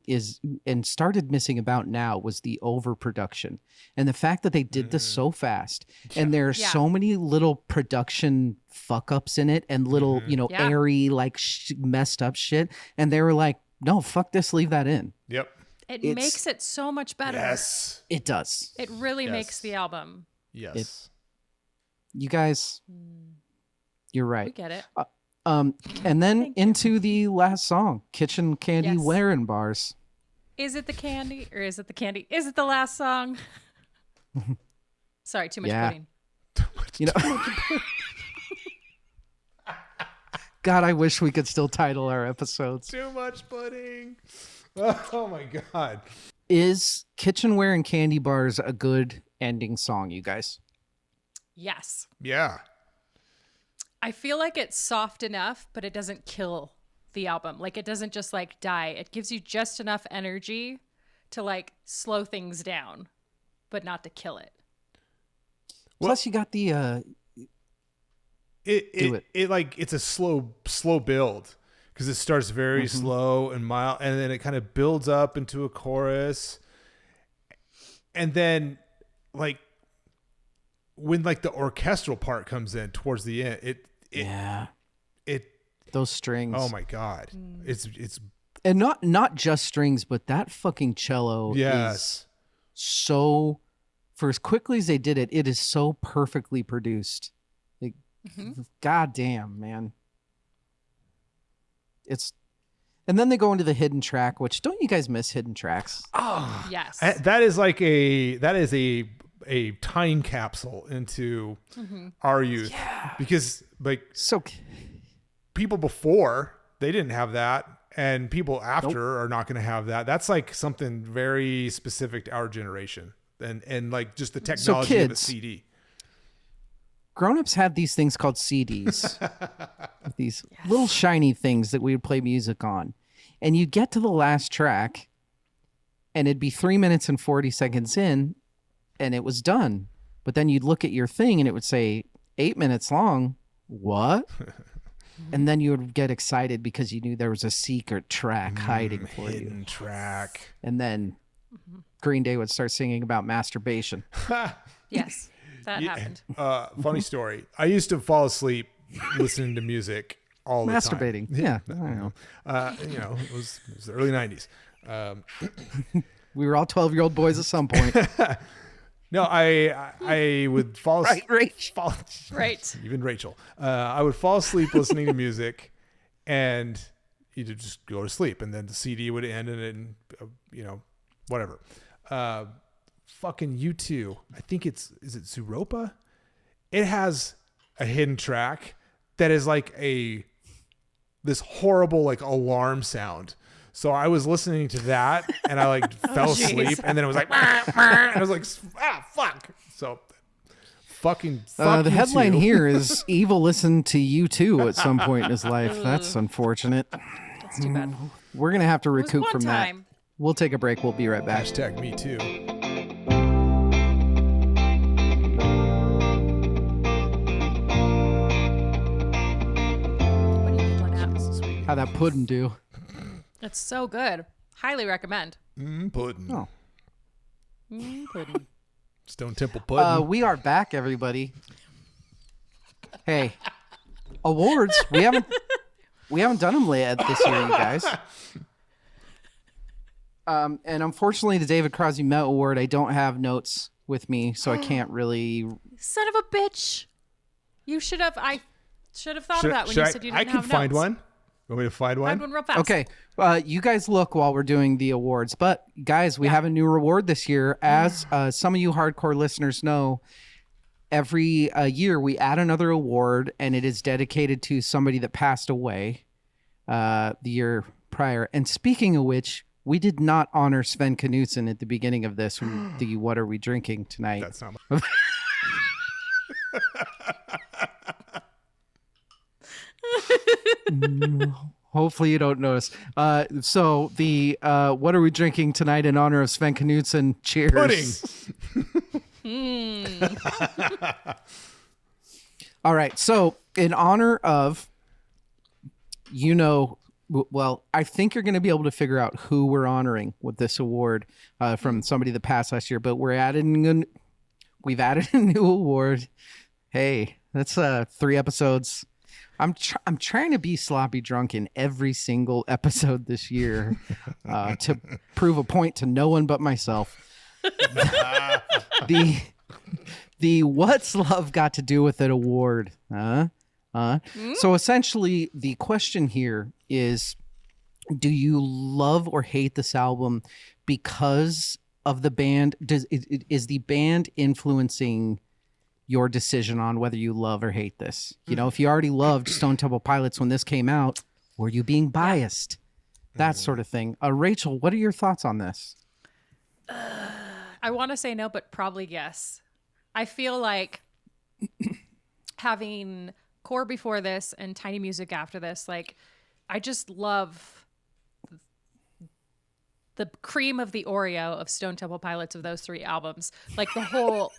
and started missing about now was the overproduction and the fact that they did this so fast, and there are so many little production fuck ups in it and little airy like messed up shit, and they were like, no, fuck this, leave that in. Yep. It makes it so much better. Yes, it does. It really makes the album. Yes. You guys, you're right. We get it. And then into the last song, Kitchen Candy Wearing Bars. Is it the candy or is it the candy? Is it the last song? Sorry, too much pudding. You know, God, I wish we could still title our episodes. Too much pudding. Oh my God. Is Kitchen Wearing Candy Bars a good ending song, you guys? Yes. Yeah. I feel like it's soft enough, but it doesn't kill the album. Like, it doesn't just like die. It gives you just enough energy to like slow things down, but not to kill it. Plus, you got the it's a slow build, because it starts very slow and mild, and then it kind of builds up into a chorus, and then like when like the orchestral part comes in towards the end, those strings. Oh my God, it's and not just strings, but that fucking cello. Is so, for as quickly as they did it, it is so perfectly produced. Like, goddamn, man. And then they go into the hidden track, which, don't you guys miss hidden tracks? Oh, yes. That is a time capsule into our youth, because like people before, they didn't have that, and people after are not going to have that. That's like something very specific to our generation, and like just the technology of a CD. Grown-ups had these things called CDs, these little shiny things that we would play music on, and you'd get to the last track, and it'd be 3 minutes and 40 seconds in, and it was done. But then you'd look at your thing and it would say 8 minutes long. What? And then you would get excited because you knew there was a secret track hiding for you. Hidden track. And then Green Day would start singing about masturbation. Yes, that happened. Funny story. I used to fall asleep listening to music all the time. Masturbating. Yeah, I know. It was the early 90s. We were all 12-year-old boys at some point. No, I would fall asleep. Right. Even Rachel. I would fall asleep listening to music, and you'd just go to sleep, and then the CD would end, and whatever. Fucking U2. I think is it Zooropa? It has a hidden track that is like this horrible like alarm sound. So I was listening to that, and I like fell asleep, and then it was like, and I was like, fuck. So fucking fuck the headline U2. here is Evil listened to U2 at some point in his life. That's unfortunate. That's too bad. We're going to have to recoup one from time. that. We'll take a break. We'll be right back. Hashtag me too. What are you doing now? How'd that pudding do? It's so good. Highly recommend. Pudding. Oh. Pudding. Stone Temple pudding. We are back, everybody. Hey, awards. We haven't done them yet this year, you guys. And unfortunately, the David Crosby Met Award, I don't have notes with me, so I can't really. Son of a bitch! You should have. I should have thought of that when you said you didn't have notes. I could find one. Want me to find one? Find one real fast. Okay, you guys look while we're doing the awards. But guys, we have a new reward this year. As some of you hardcore listeners know, every year we add another award, and it is dedicated to somebody that passed away the year prior. And speaking of which, we did not honor Sven Knudsen at the beginning of this. The What Are We Drinking Tonight? That's not my... Hopefully you don't notice. So the What Are We Drinking Tonight in honor of Sven Knudsen? Cheers. Pudding. All right. So in honor of, well, I think you're going to be able to figure out who we're honoring with this award from somebody that passed last year. But we've added a new award. Hey, that's 3 episodes. I'm trying to be sloppy drunk in every single episode this year to prove a point to no one but myself. The What's Love Got to Do with It award. So essentially, the question here is, do you love or hate this album because of the band? Is the band influencing your decision on whether you love or hate this? If you already loved Stone Temple Pilots when this came out, were you being biased? That sort of thing. Rachel, what are your thoughts on this? I want to say no, but probably yes. I feel like having Core before this and Tiny Music after this, like, I just love the cream of the Oreo of Stone Temple Pilots of those 3 albums. Like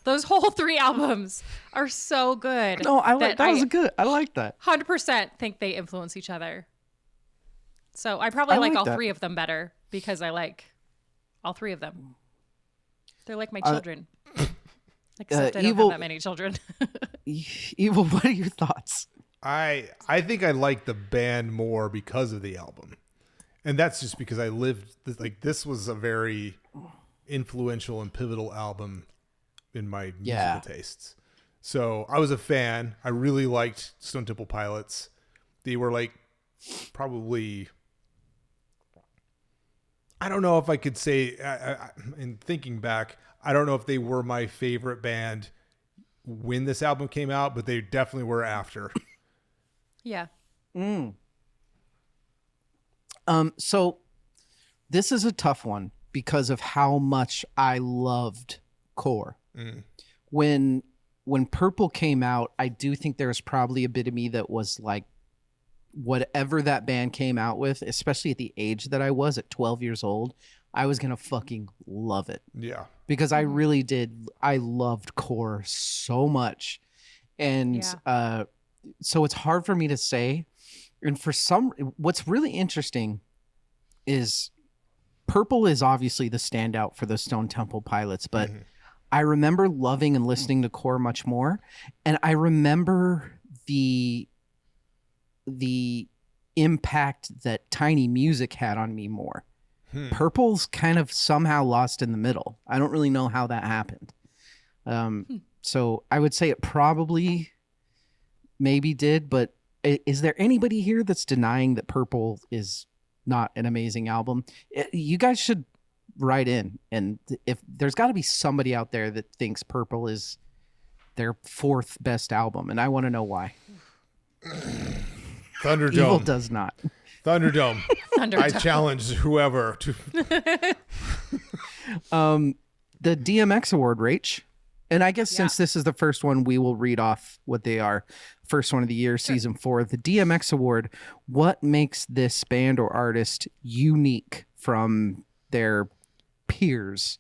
those whole 3 albums are so good. No, I like that was good. I like that. 100% think they influence each other. So I probably like all that. 3 of them better because I like all 3 of them. They're like my children. Except I don't have that many children. Evil, what are your thoughts? I think I like the band more because of the album. And that's just because I lived, this was a very influential and pivotal album in my musical tastes. So I was a fan. I really liked Stone Temple Pilots. They were probably, I don't know if I could say, in thinking back, I don't know if they were my favorite band when this album came out, but they definitely were after. Yeah. So this is a tough one because of how much I loved Core. When Purple came out, I do think there was probably a bit of me that was like, whatever that band came out with, especially at the age that I was at 12 years old, I was going to fucking love it. Yeah. Because I really did. I loved Core so much. And so it's hard for me to say. And what's really interesting is Purple is obviously the standout for the Stone Temple Pilots, but I remember loving and listening to Core much more. And I remember the impact that Tiny Music had on me more. Purple's kind of somehow lost in the middle. I don't really know how that happened. So I would say it probably maybe did, but is there anybody here that's denying that Purple is not an amazing album? You guys should write in, and if there's got to be somebody out there that thinks Purple is their 4th best album, and I want to know why. Thunderdome. Evil does not. Thunderdome. I challenge whoever to. The DMX Award, Rach. And I guess since this is the first one, we will read off what they are. First one of the year, season 4. The DMX Award. What makes this band or artist unique from their peers?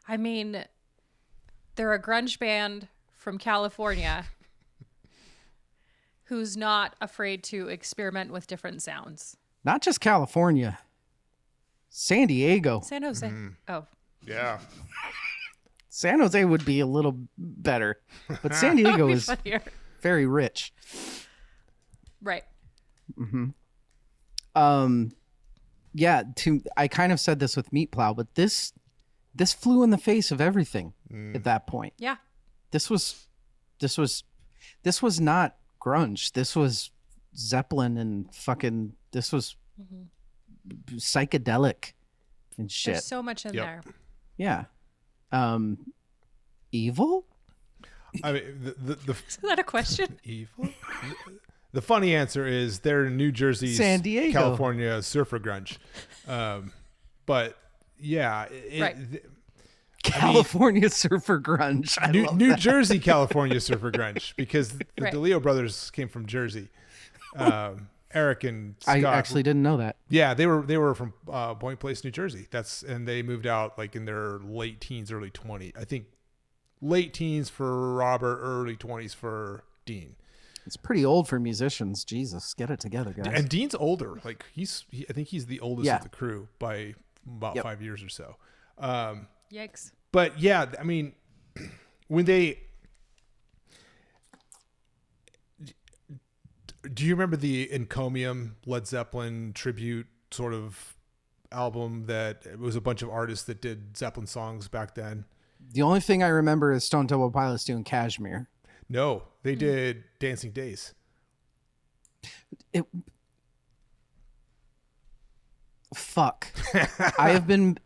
I mean, they're a grunge band from California who's not afraid to experiment with different sounds. Not just California. San Diego. San Jose. Oh. Yeah. San Jose would be a little better, but San Diego is very rich. Right. Yeah, I kind of said this with Meat Plow, but this flew in the face of everything at that point. Yeah. This was not grunge. This was Zeppelin and fucking. This was psychedelic and shit. There's so much in there. Yeah. Evil? I mean, Is that a question? evil. The funny answer is they're New Jersey's San Diego. California surfer grunge. But yeah, Right. California surfer grunge. I love New that. Jersey, California surfer grunge, because the Right. DeLeo brothers came from Jersey. Eric and Scott. I actually didn't know that. Yeah, they were from Point Place, New Jersey. And they moved out like in their late teens, early 20s. I think late teens for Robert, early 20s for Dean. It's pretty old for musicians. Jesus, get it together, guys. And Dean's older. Like I think he's the oldest Yeah. of the crew by about 5 years or so. Yikes. But yeah, I mean, when they, do you remember the Encomium Led Zeppelin tribute sort of album that it was a bunch of artists that did Zeppelin songs back then? The only thing I remember is Stone Temple Pilots doing Kashmir. No, they did Dancing Days. Fuck. I have been,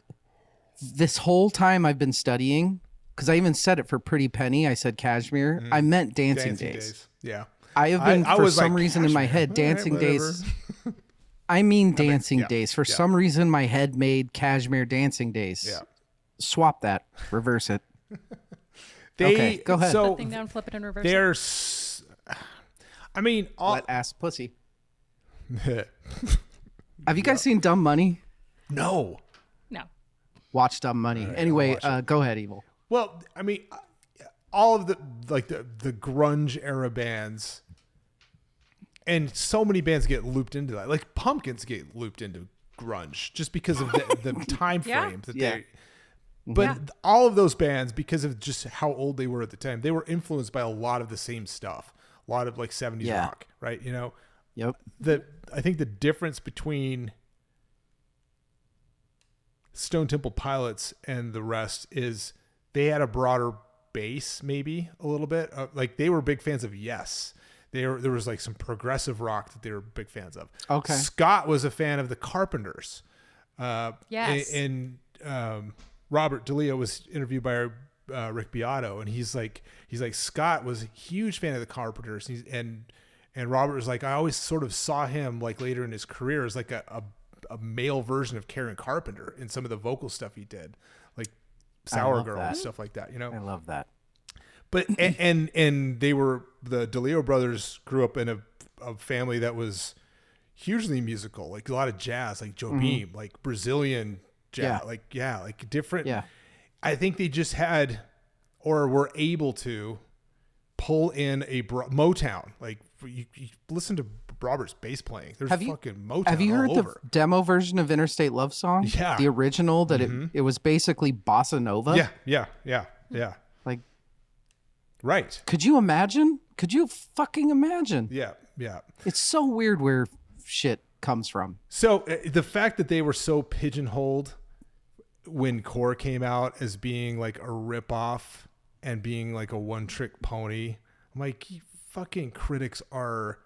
this whole time I've been studying, because I even said it for Pretty Penny. I said Kashmir. I meant Dancing Days. Yeah. I have been, I for was some like, reason in my Kashmir. head, All right, Dancing whatever. Days. I mean Dancing yeah, Days. For yeah. some reason, my head made Kashmir Dancing Days. Yeah. Swap that. Reverse it. They, Okay, go ahead. Put So that thing down, flip it, and reverse it. there's, I mean, all, Wet ass pussy. Have you guys seen Dumb Money? no. No. Watch Dumb Money. Anyway, go ahead, Evil. Well, I mean, all of the grunge era bands, and so many bands get looped into that. Like Pumpkins get looped into grunge just because of the time Yeah. frame that Yeah. they. But Yeah. all of those bands, because of just how old they were at the time, they were influenced by a lot of the same stuff. A lot of like 70s Yeah. rock, right? You know, Yep. I think the difference between Stone Temple Pilots and the rest is they had a broader base, maybe a little bit. Like they were big fans of Yes. There was like some progressive rock that they were big fans of. Okay. Scott was a fan of the Carpenters. Yes. And Robert DeLeo was interviewed by Rick Beato, and he's like Scott was a huge fan of the Carpenters, and Robert was like, I always sort of saw him like later in his career as like a male version of Karen Carpenter in some of the vocal stuff he did, like Sour love Girl that. and stuff like that, you know. I love that. But and they were, the DeLeo brothers grew up in a family that was hugely musical, like a lot of jazz, like Joe Beam, like Brazilian jazz, like different. Yeah. I think they just had, or were able to pull in a Motown. Like you listen to Robert's bass playing. There's fucking Motown Have you heard all the over. demo version of Interstate Love Song? Yeah. The original that it was basically bossa nova. Yeah. Like, Right. could you imagine? Could you fucking imagine? Yeah. It's so weird where shit comes from. So the fact that they were so pigeonholed when Core came out as being like a ripoff and being like a one-trick pony, I'm like, you fucking critics are.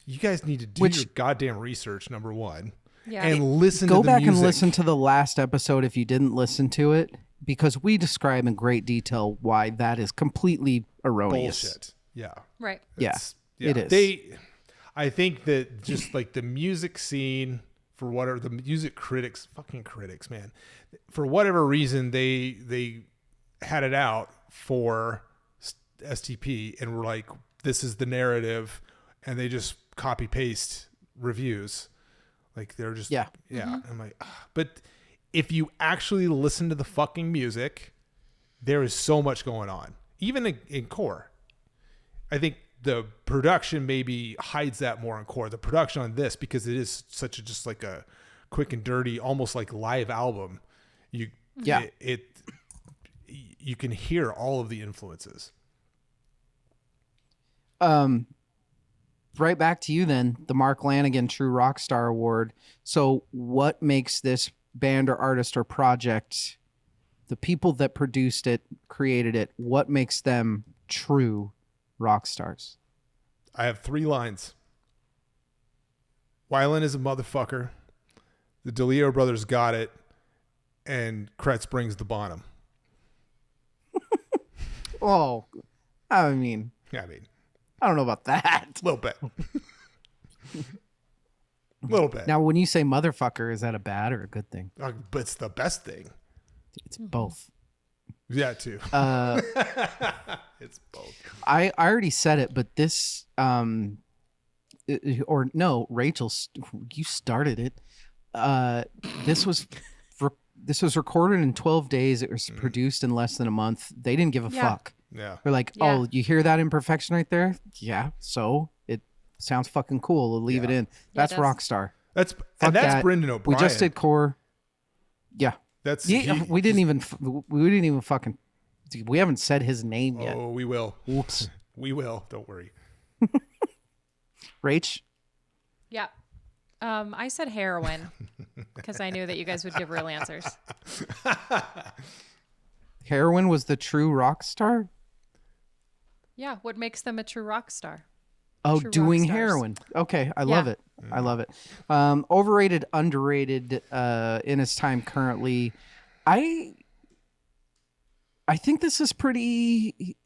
You guys need to do your goddamn research, number one, Yeah. and listen. Go to the back and music. listen to the last episode if you didn't listen to it, because we describe in great detail why that is completely erroneous. Bullshit. Yeah. Right. It's- it is. I think that just like the music scene, for whatever the music critics, fucking critics, man, for whatever reason, they had it out for STP and were like, this is the narrative, and they just copy paste reviews. Like they're just, yeah. I'm like, but if you actually listen to the fucking music, there is so much going on, even in Core. I think the production maybe hides that more in Core. The production on this, because it is such a just like a quick and dirty, almost like live album. You can hear all of the influences. Right back to you then, the Mark Lanigan True Rockstar Award. So what makes this band or artist or project, the people that produced it, created it, what makes them true rock stars? I have 3 lines. Weiland is a motherfucker. The DeLeo brothers got it. And Kretz brings the bottom. Oh, I mean, I don't know about that. A little bit. A little bit. Now, when you say motherfucker, is that a bad or a good thing? But it's the best thing. It's both. Yeah, too. It's both. I already said it, but this, or no, Rachel, you started it. This was recorded in 12 days. It was produced in less than a month. They didn't give a fuck. Yeah. They're like, oh, you hear that imperfection right there? Yeah. So it sounds fucking cool. We'll leave it in. That's Rockstar. That's Fuck that. Brendan O'Brien. We just did core. Yeah. We didn't even fucking. We haven't said his name yet. Oh, we will. Oops. We will. Don't worry. Rach. Yeah. I said heroin because I knew that you guys would give real answers. Heroin was the true rock star? Yeah. What makes them a true rock star? Oh, True doing rock stars. heroin. Okay. I love it. I love it. Overrated, underrated in his time currently. I think this is pretty.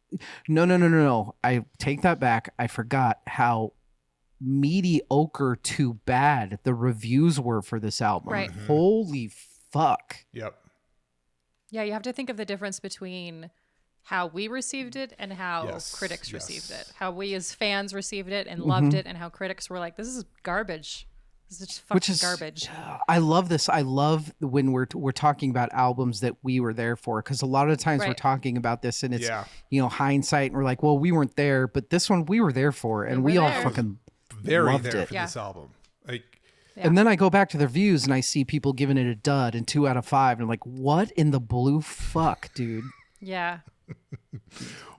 No. I take that back. I forgot how mediocre to bad the reviews were for this album. Right. Holy fuck. Yep. Yeah, you have to think of the difference between how we received it and how critics received it. How we as fans received it and loved it, and how critics were like, "This is garbage. This is just fucking garbage." I love this. I love when we're talking about albums that we were there for, because a lot of times we're talking about this and it's hindsight, and we're like, "Well, we weren't there," but this one we were there for, and we all fucking very loved there it for this album. Like, and then I go back to the reviews and I see people giving it a dud and 2 out of 5, and I'm like, "What in the blue fuck, dude?" Yeah.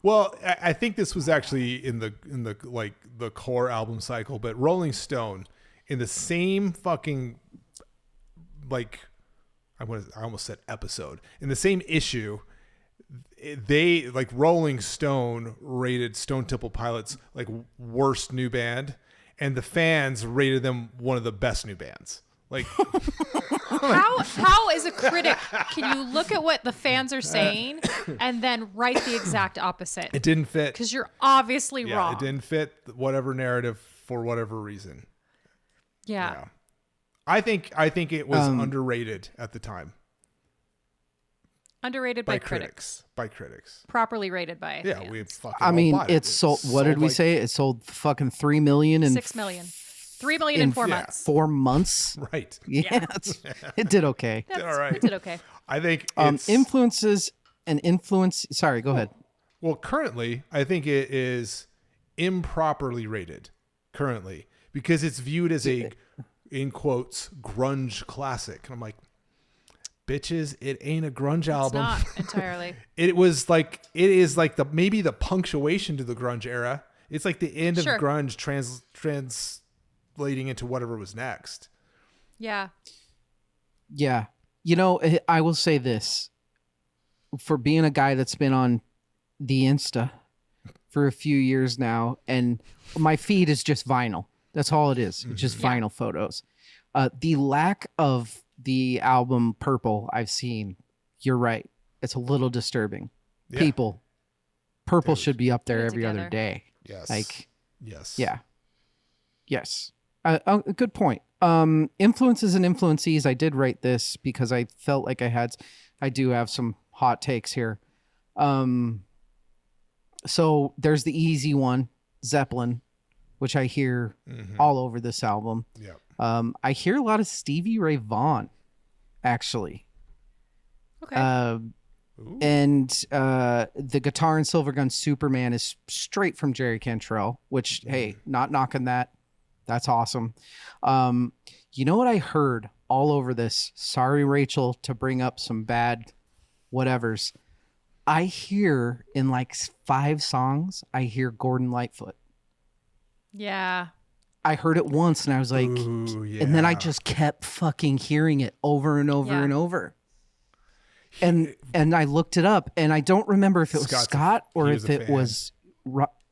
Well, I think this was actually in the like the core album cycle, but Rolling Stone in the same fucking like I almost said episode, in the same issue, they like Rolling Stone rated Stone Temple Pilots like worst new band, and the fans rated them one of the best new bands. Like, how as a critic can you look at what the fans are saying and then write the exact opposite? It didn't fit because you're obviously wrong. It didn't fit whatever narrative for whatever reason. Yeah. I think it was underrated at the time. Underrated by critics. By critics. Properly rated by Yeah, fans. we fucking. I mean, all bought it's sold. What did we like, say? It sold fucking 3 million and 6 million. 3 million in 4 months. 4 months. Right. Yeah, it did okay. Did all right. It did okay. I think it's, influences and influence. Sorry, go ahead. Well, currently, I think it is improperly rated. Currently, because it's viewed as a, in quotes, grunge classic. And I'm like, bitches, it ain't a grunge album. It's not entirely. It is like the maybe the punctuation to the grunge era. It's like the end of grunge translating into whatever was next. Yeah. Yeah. You know, I will say this. For being a guy that's been on the Insta for a few years now, and my feed is just vinyl. That's all it is. It's just vinyl photos. The lack of the album Purple I've seen, you're right. It's a little disturbing. Yeah. People, Purple should be up there every other day. Yes. Like, yes. Yeah. Yes. Good point. Influences and influencees. I did write this because I felt like I do have some hot takes here. So there's the easy one, Zeppelin, which I hear all over this album. Yeah. I hear a lot of Stevie Ray Vaughan, actually. Okay. And the guitar in Silver Gun Superman is straight from Jerry Cantrell, which, hey, not knocking that. That's awesome. You know what I heard all over this? Sorry, Rachel, to bring up some bad whatevers. I hear in like 5 songs, I hear Gordon Lightfoot. Yeah. I heard it once and I was like, Ooh, yeah. and then I just kept fucking hearing it over and over and over. And I looked it up and I don't remember if it was Scott or if it was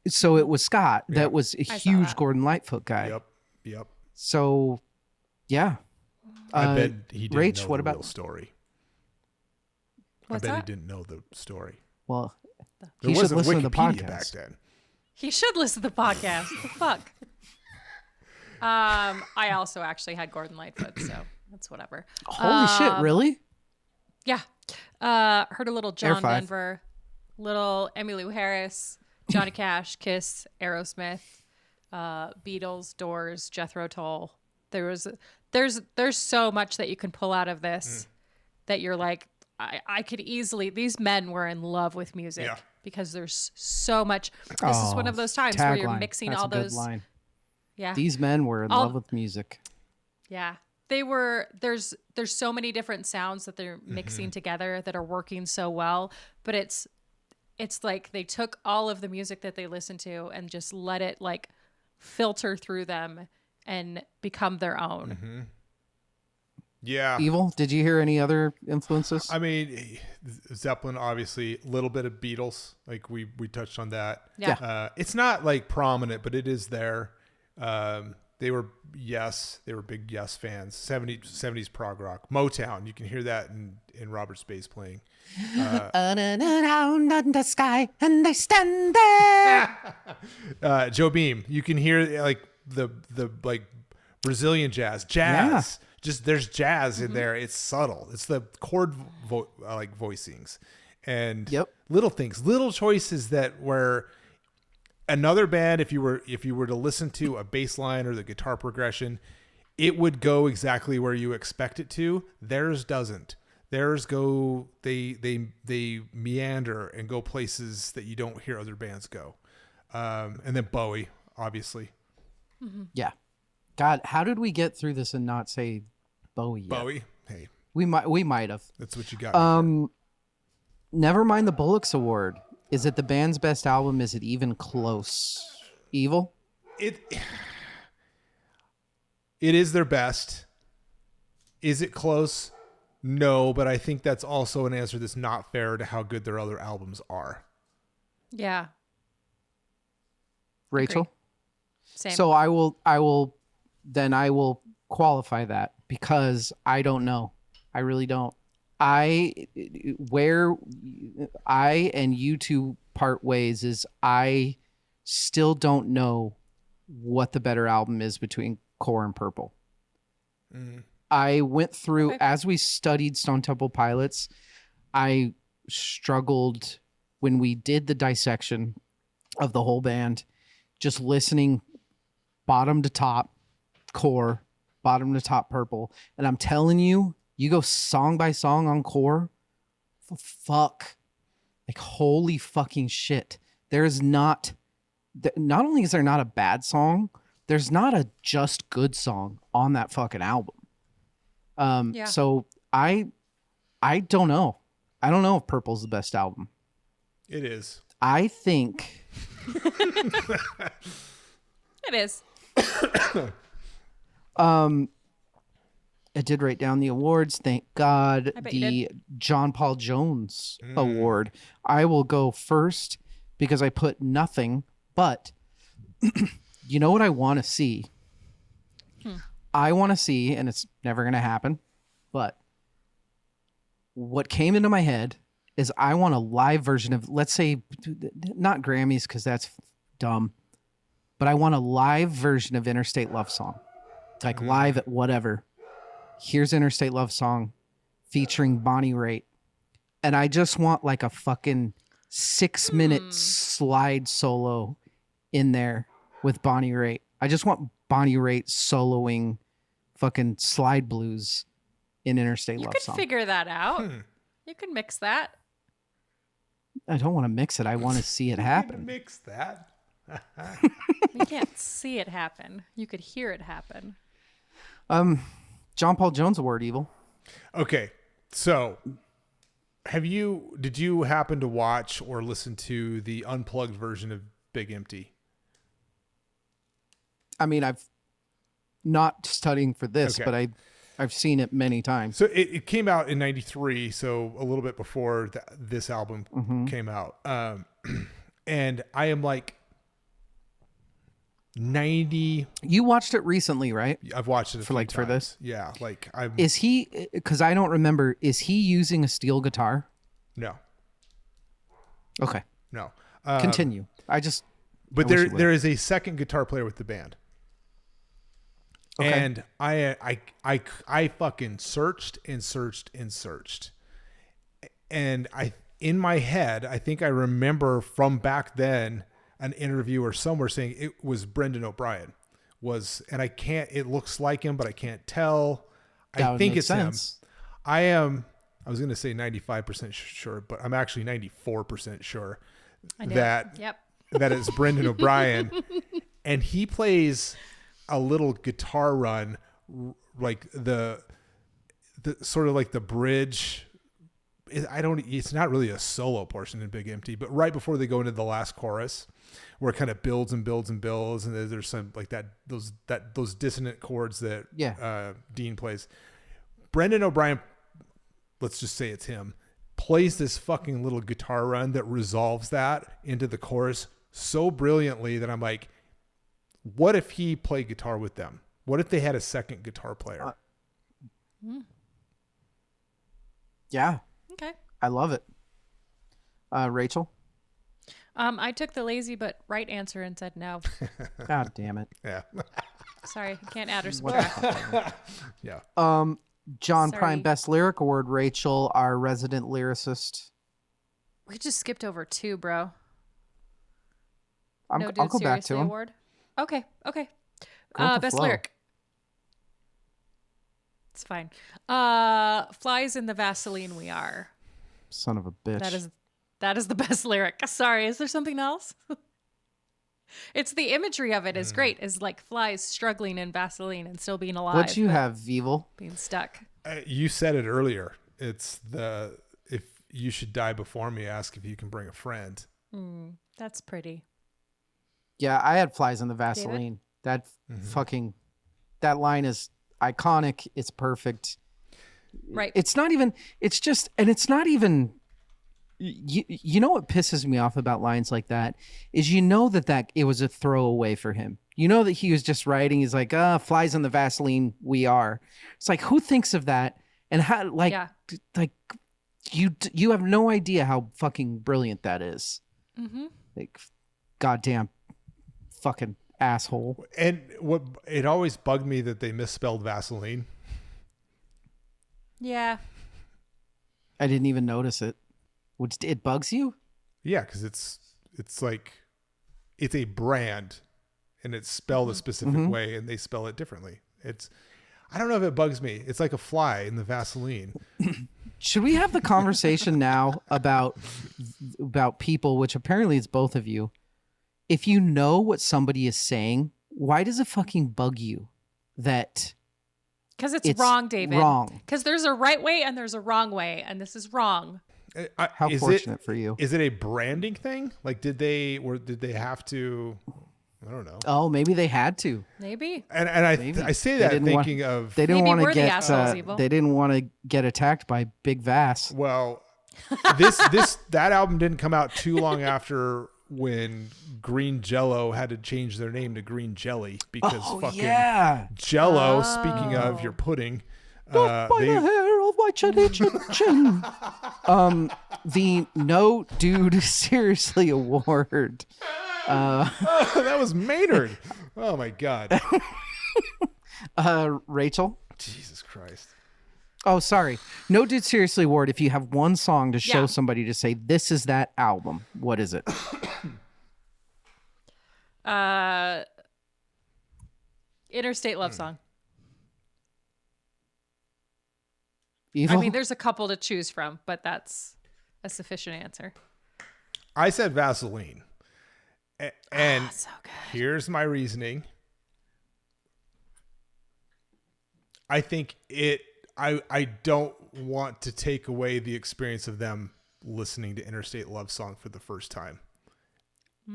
So it was Scott that Yep. was a saw huge that. Gordon Lightfoot guy. Yep. So, yeah. I bet he didn't Rach, know what the about real story. What's I bet that? he didn't know the story. Well, There he should wasn't listen to the Wikipedia back podcast. then. He should listen to the podcast. What the fuck? I also actually had Gordon Lightfoot, so that's whatever. Holy shit! Really? Yeah. Heard a little Air John Five. Denver, little Emmylou Harris, Johnny Cash, Kiss, Aerosmith, Beatles, Doors, Jethro Tull. There's so much that you can pull out of this that you're like, I could easily. These men were in love with music Yeah. because there's so much. This is one of those times where you're Tagline. mixing That's all a good those. line. Yeah. These men were in All- love with music. Yeah. They were there's so many different sounds that they're mixing together that are working so well, but it's like they took all of the music that they listened to and just let it like filter through them and become their own. Yeah. Evil. Did you hear any other influences? I mean, Zeppelin, obviously, a little bit of Beatles. Like we touched on that. Yeah. It's not like prominent, but it is there. They were big Yes fans. 70s prog rock. Motown, you can hear that in Robert Space playing. Around the sky, and they stand there. Joe Beam, you can hear like the like Brazilian jazz. Just there's jazz in there. It's subtle. It's the chord voicings and Yep. little things, little choices that were another band. If you were to listen to a bass line or the guitar progression, it would go exactly where you expect it to. Theirs doesn't. Theirs go they meander and go places that you don't hear other bands go. And then Bowie, obviously. Yeah. God, how did we get through this and not say Bowie yet? Bowie, hey, We might have. that's what you got. Never mind the Bullocks Award. Is it the band's best album? Is it even close? Evil? It is their best. Is it close? No, but I think that's also an answer that's not fair to how good their other albums are. Yeah. Rachel? Agree. Same. So I will qualify that because I don't know. I really don't. Where I and you two part ways is I still don't know what the better album is between Core and Purple. I went through, as we studied Stone Temple Pilots, I struggled when we did the dissection of the whole band, just listening bottom to top Core, bottom to top Purple. And I'm telling you, you go song by song on Core, fuck. Like, holy fucking shit. There is not only is there not a bad song, there's not a just good song on that fucking album. Yeah. So I don't know. I don't know if Purple's the best album. It is. I think It is. I did write down the awards. Thank God. I bet you The John Paul Jones Award. I will go first because I put nothing, but you know what I want to see? I want to see, and it's never going to happen, but what came into my head is I want a live version of, let's say, not Grammys because that's dumb, but I want a live version of Interstate Love Song. Like live at whatever. Here's Interstate Love Song featuring Bonnie Raitt. And I just want like a fucking 6-minute slide solo in there with Bonnie Raitt. I just want Bonnie Raitt soloing fucking slide blues in Interstate You Love could Song. figure that out. You could mix that. I don't want to mix it. I want to see it happen. Mix that. You can't see it happen. You could hear it happen. John Paul Jones Award, Evil. Okay, so did you happen to watch or listen to the unplugged version of Big Empty? I mean, I've not studying for this, Okay. but I've seen it many times. So it came out in '93, so a little bit before this album came out. And I am like 90. You watched it recently, right? I've watched it a few for times. this? Yeah, like I'm. Is he, because I don't remember, is he using a steel guitar? No, Okay. no. Continue. But I wish you would. there is a second guitar player with the band. Okay. And I fucking searched and searched and searched. And in my head, I think I remember from back then an interview or somewhere saying it was Brendan O'Brien and it looks like him, but I can't tell. That I would think make it's sense. him. I was going to say 95% sure, but I'm actually 94% sure I knew that it. Yep. that it's Brendan O'Brien, and he plays a little guitar run, like the sort of like the bridge. It's not really a solo portion in Big Empty, but right before they go into the last chorus, where it kind of builds and builds and builds, and there's some like those dissonant chords that Dean plays. Brendan O'Brien, let's just say it's him, plays this fucking little guitar run that resolves that into the chorus so brilliantly that I'm like, what if he played guitar with them? What if they had a second guitar player? Yeah. Okay. I love it. Rachel? I took the lazy but right answer and said no. God damn it. Yeah. Sorry, can't add or subtract. Yeah. John Sorry. Prime Best Lyric Award, Rachel, our resident lyricist. We just skipped over 2, bro. I'll go back to Seriously him. Award. Okay. Go with the Best flow. lyric. It's fine. Flies in the Vaseline we are. Son of a bitch. That is the best lyric. Sorry, is there something else? It's the imagery of it is great. Is like flies struggling in Vaseline and still being alive. What you but have, Evil? being stuck. You said it earlier. It's if you should die before me, ask if you can bring a friend. That's pretty. Yeah, I had Flies in the Vaseline. That fucking, that line is iconic. It's perfect. Right. It's not even, it's just, and it's not even, you know what pisses me off about lines like that is that it was a throwaway for him. You know that he was just writing. He's like, flies in the Vaseline we are. It's like, who thinks of that? And how, like, like you have no idea how fucking brilliant that is. Like, goddamn fucking asshole. And what it always bugged me that they misspelled Vaseline. Yeah. I didn't even notice it. Which it bugs you? Yeah, because it's like it's a brand and it's spelled a specific way and they spell it differently. I don't know if it bugs me. It's like a fly in the Vaseline. Should we have the conversation now about people, which apparently it's both of you? If you know what somebody is saying, why does it fucking bug you that Because it's wrong, David. Wrong. Because there's a right way and there's a wrong way, and this is wrong. How fortunate for you. Is it a branding thing? Like, did they have to? I don't know. Oh, maybe they had to. Maybe. And I say that thinking of they didn't Maybe want to we're the get assholes, Evil. they didn't want to get attacked by Big Vass. well, that album didn't come out too long after when Green Jello had to change their name to Green Jelly because fucking Jello. Speaking of your pudding, by the hair of my chinny chin chin. The No Dude Seriously Award. that was Maynard. Oh my God. Rachel. Jesus Christ. Oh, sorry. No Dude Seriously Award. If you have one song to show somebody to say this is that album, what is it? Interstate Love Song. Evil? I mean, there's a couple to choose from, but that's a sufficient answer. I said Vaseline. And So good. here's my reasoning. I think I don't want to take away the experience of them listening to Interstate Love Song for the first time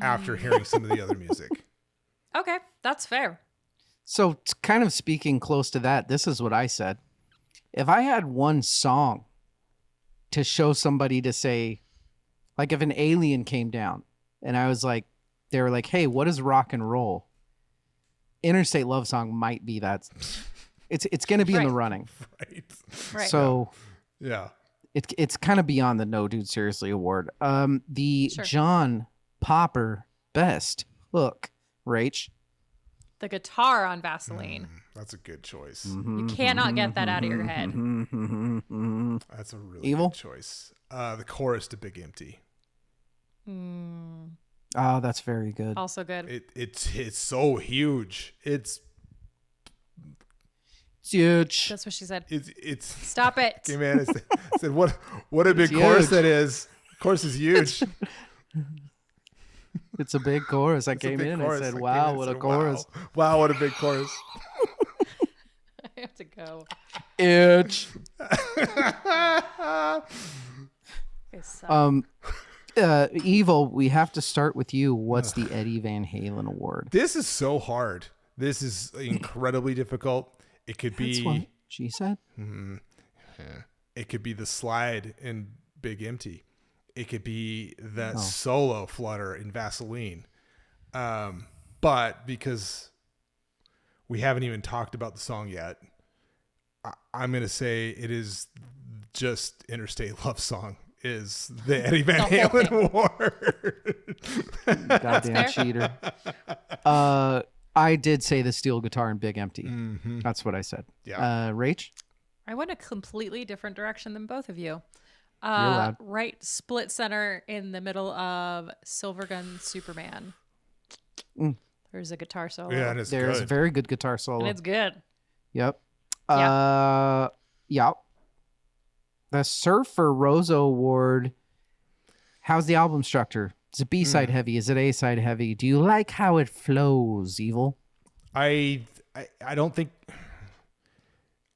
after hearing some of the other music. Okay, that's fair. So, kind of speaking close to that, this is what I said. If I had one song to show somebody to say, like if an alien came down and I was like, they were like, hey, what is rock and roll? Interstate Love Song might be that. It's going to be in the Right. running. Right. Right. So Yeah. it's kind of beyond the No Dude Seriously award. The Sure. John Popper Best Hook, Rach. The guitar on Vaseline. That's a good choice. You cannot get that out of your head. That's a really Evil? good choice. The chorus to Big Empty. Oh, that's very good. Also good. It's so huge. It's Huge. That's what she said. it's Stop it. okay, man. I said what a big It's chorus huge. that is. The chorus is huge. It's a big chorus. I It's a came big in chorus. and I said, came wow, in what and a said, chorus. Wow, what a big chorus. I have to go. Itch. Okay, so Evil, we have to start with you. What's the Eddie Van Halen award? This is so hard. This is incredibly difficult. It could That's be what she said. it could be the slide in Big Empty. It could be the solo flutter in Vaseline. But because we haven't even talked about the song yet, I'm going to say it is just Interstate Love Song is the Eddie Van The whole Halen award. Goddamn fair. cheater. I did say the steel guitar in Big Empty. That's what I said. Yeah. Rach? I went a completely different direction than both of you. allowed. Right split center in the middle of Silver Gun Superman. There's a guitar solo. Yeah, and it's There's a good. very good guitar solo. and it's good. Yep. Yeah. Yep. The Surfer Rosa Award. How's the album structure? Is it B-side heavy? Is it A-side heavy? Do you like how it flows, Evil? I don't think.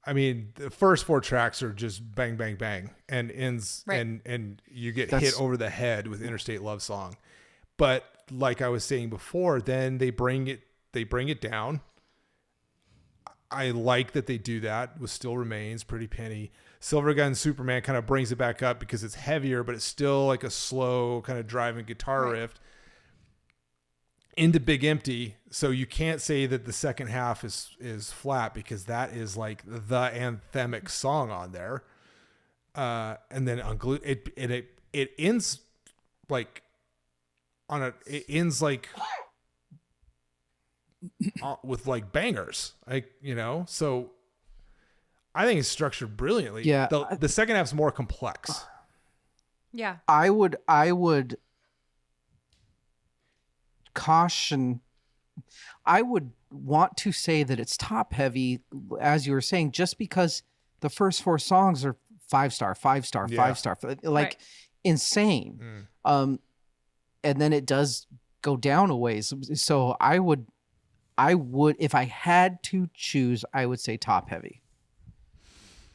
I mean, the first 4 tracks are just bang, bang, bang, and ends, Right. and you get That's- hit over the head with Interstate Love Song. But like I was saying before, then they bring it down. I like that they do that with Still Remains, Pretty Penny. Silver Gun Superman kind of brings it back up because it's heavier, but it's still like a slow kind of driving guitar Right. riff into Big Empty. So you can't say that the second half is flat because that is like the anthemic song on there. And then Unglued, it ends like it ends like with like bangers, like, you know, so I think it's structured brilliantly. Yeah. The second half's more complex. Yeah. I would caution. I would want to say that it's top heavy, as you were saying, just because the first 4 songs are 5-star, 5-star, Yeah. 5-star, like Right. insane. And then it does go down a ways. So I would, if I had to choose, I would say top heavy.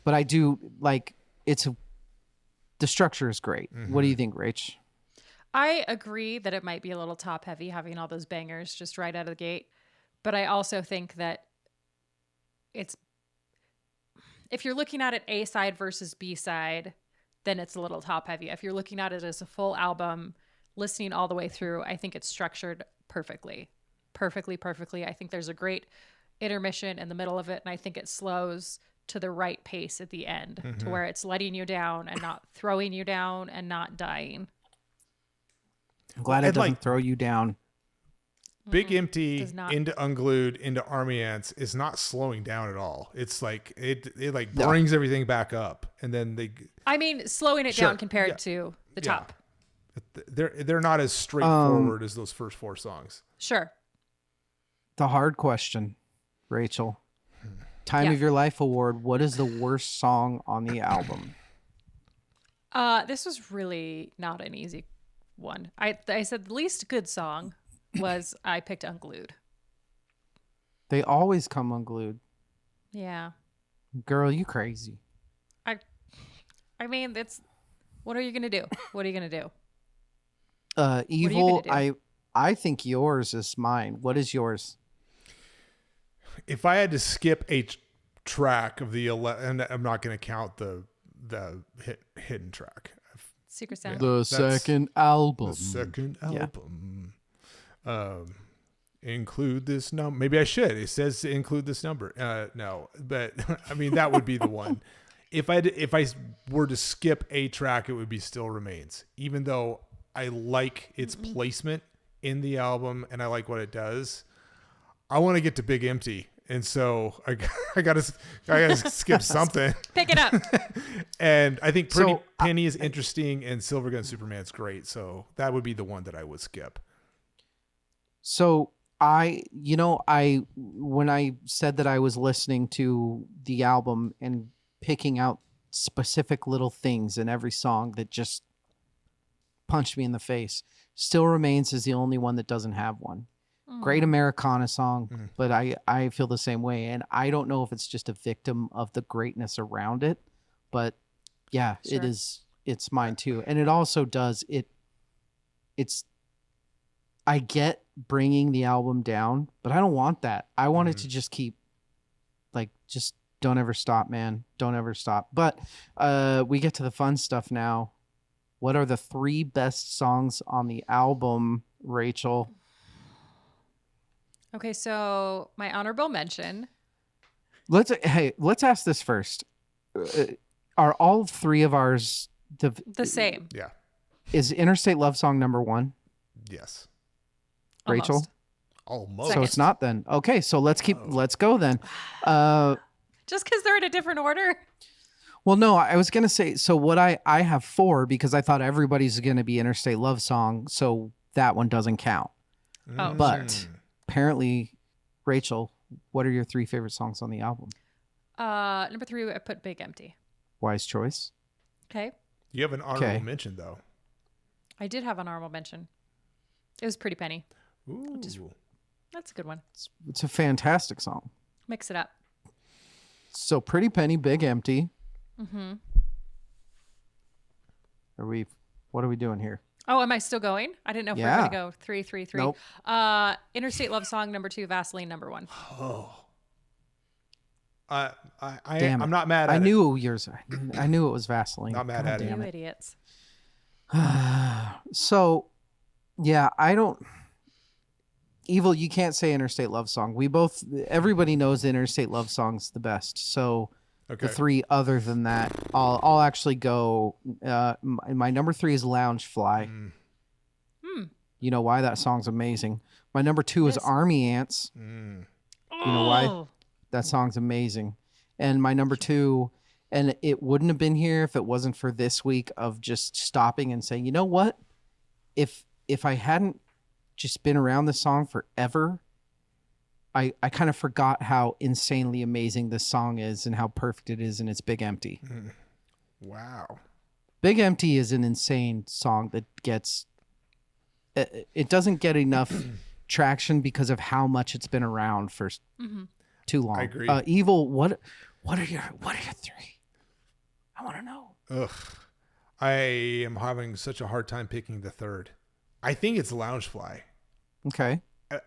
But I do like the structure is great. What do you think, Rach? I agree that it might be a little top heavy having all those bangers just right out of the gate. But I also think that if you're looking at it A side versus B side, then it's a little top heavy. If you're looking at it as a full album, listening all the way through, I think it's structured perfectly. Perfectly. I think there's a great intermission in the middle of it, and I think it slows to the right pace at the end to where it's letting you down and not throwing you down and not dying. I'm glad it And, doesn't like, throw you down. Big Empty Does not. into Unglued into Army Ants is not slowing down at all. It's like it like No. brings everything back up, and then I mean, slowing it Sure, down compared yeah. to the Yeah. top. they're not as straightforward as those first 4 songs. Sure. The hard question, Rachel. Time Yeah. of Your Life Award. What is the worst song on the album? This was really not an easy one. I said the least good song was I picked Unglued. They always come unglued. Yeah. Girl, you crazy. I mean, what are you gonna do? What are you gonna do? Evil, gonna I think yours is mine. What is yours? If I had to skip a track of the 11, and I'm not going to count the hidden track. Secret Sound. The that's second album. The second Yeah. album. include this number. Maybe I should. It says to include this number. No, but I mean, that would be the one. If I were to skip a track, it would be Still Remains, even though I like its placement in the album and I like what it does. I want to get to Big Empty. And so I gotta skip something. Pick it up. And I think Pretty Penny is interesting and Silver Gun Superman's great. So that would be the one that I would skip. So when I said that I was listening to the album and picking out specific little things in every song that just punched me in the face, Still Remains is the only one that doesn't have one. Great Americana song, but I feel the same way. And I don't know if it's just a victim of the greatness around it, but yeah, Sure. it's mine too. And it also does I get bringing the album down, but I don't want that. I want it to just keep just don't ever stop, man. Don't ever stop. But we get to the fun stuff now. What are the 3 best songs on the album, Rachel? Okay, so my honorable mention. Let's ask this first. Are all 3 of ours The same. Yeah. Is Interstate Love Song number 1? Yes. Rachel? Almost. So Second. it's not then. Okay, so let's go then. Just because they're in a different order. Well, no, I was going to say, so what I have 4 because I thought everybody's going to be Interstate Love Song, so that one doesn't count. Oh, But apparently, Rachel, what are your 3 favorite songs on the album? Number 3, I put Big Empty. Wise choice. Okay. You have an honorable Okay. mention, though. I did have an honorable mention. It was Pretty Penny. Ooh. That's a good one. It's a fantastic song. Mix it up. So Pretty Penny, Big Empty. Mm-hmm. What are we doing here? Oh, am I still going? I didn't know if we were Yeah. going to go 3, 3, 3. Nope. Interstate Love Song number 2, Vaseline number 1. Oh. Damn it. I'm not mad at I it. knew yours. I knew it was Vaseline. Not mad God at it. damn You idiots. So, yeah, I don't. Evil, you can't say Interstate Love Song. Everybody knows the Interstate Love Song's the best. So Okay. the 3 other than that, I'll actually go. My number 3 is Lounge Fly. You know why? That song's amazing. My number 2 is Yes. Army Ants. Mm. You know why? Oh. That song's amazing. And my number 2, and it wouldn't have been here if it wasn't for this week of just stopping and saying, you know what? If I hadn't just been around this song forever, I kind of forgot how insanely amazing this song is and how perfect it is, and it's Big Empty. Wow. Big Empty is an insane song that gets... It doesn't get enough traction because of how much it's been around for too long. I agree. Evil, what are your 3? I want to know. Ugh. I am having such a hard time picking the 3rd. I think it's Loungefly. Okay.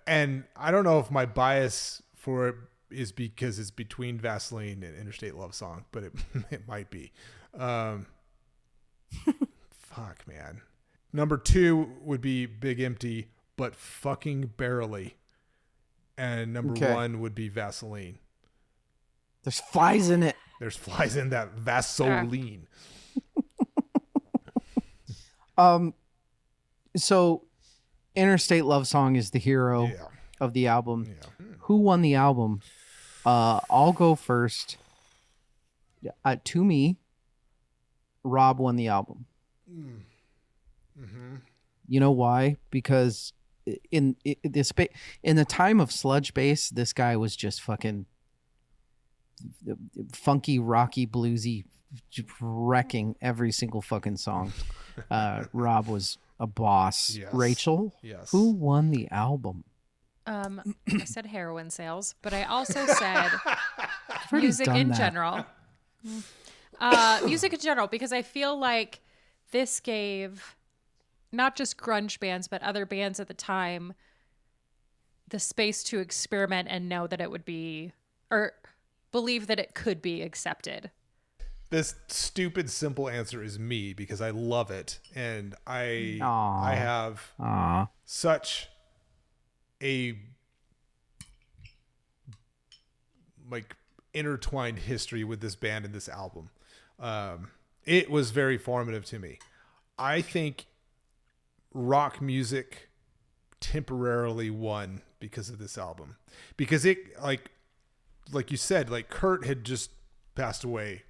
And I don't know if my bias for it is because it's between Vaseline and Interstate Love Song, but it might be. Fuck, man. Number 2 would be Big Empty, but fucking barely. And number 1 would be Vaseline. There's flies in it. There's flies in that Vaseline. So Interstate Love Song is the hero Yeah. of the album. Yeah. Who won the album? I'll go first. To me, Rob won the album. Mm-hmm. You know why? Because in the time of sludge bass, this guy was just fucking funky, rocky, bluesy, wrecking every single fucking song. Rob was a boss. Yes. Rachel, Yes. who won the album? I said heroin sales, but I also said already music done in that. general. Music in general, because I feel like this gave not just grunge bands, but other bands at the time the space to experiment and know that it would be, or believe that it could be accepted. This stupid simple answer is me because I love it, and I Aw. have Aw. such a like intertwined history with this band and this album. It was very formative to me. I think rock music temporarily won because of this album, because it like you said, like Kurt had just passed away,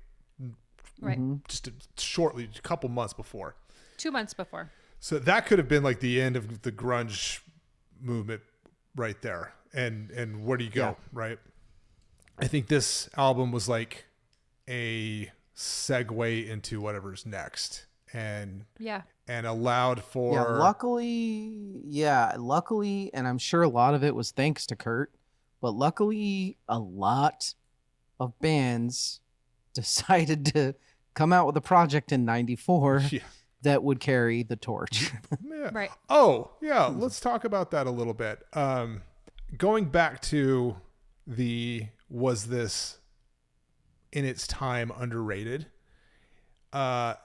Right. just shortly, a couple months before. 2 months before. So that could have been like the end of the grunge movement right there. And where do you go? Yeah. Right. I think this album was like a segue into whatever's next, and allowed for luckily, and I'm sure a lot of it was thanks to Kurt, but luckily a lot of bands decided to come out with a project in 94 that would carry the torch. Yeah. Right. Oh, yeah. Let's talk about that a little bit. Going back to was this in its time underrated? Or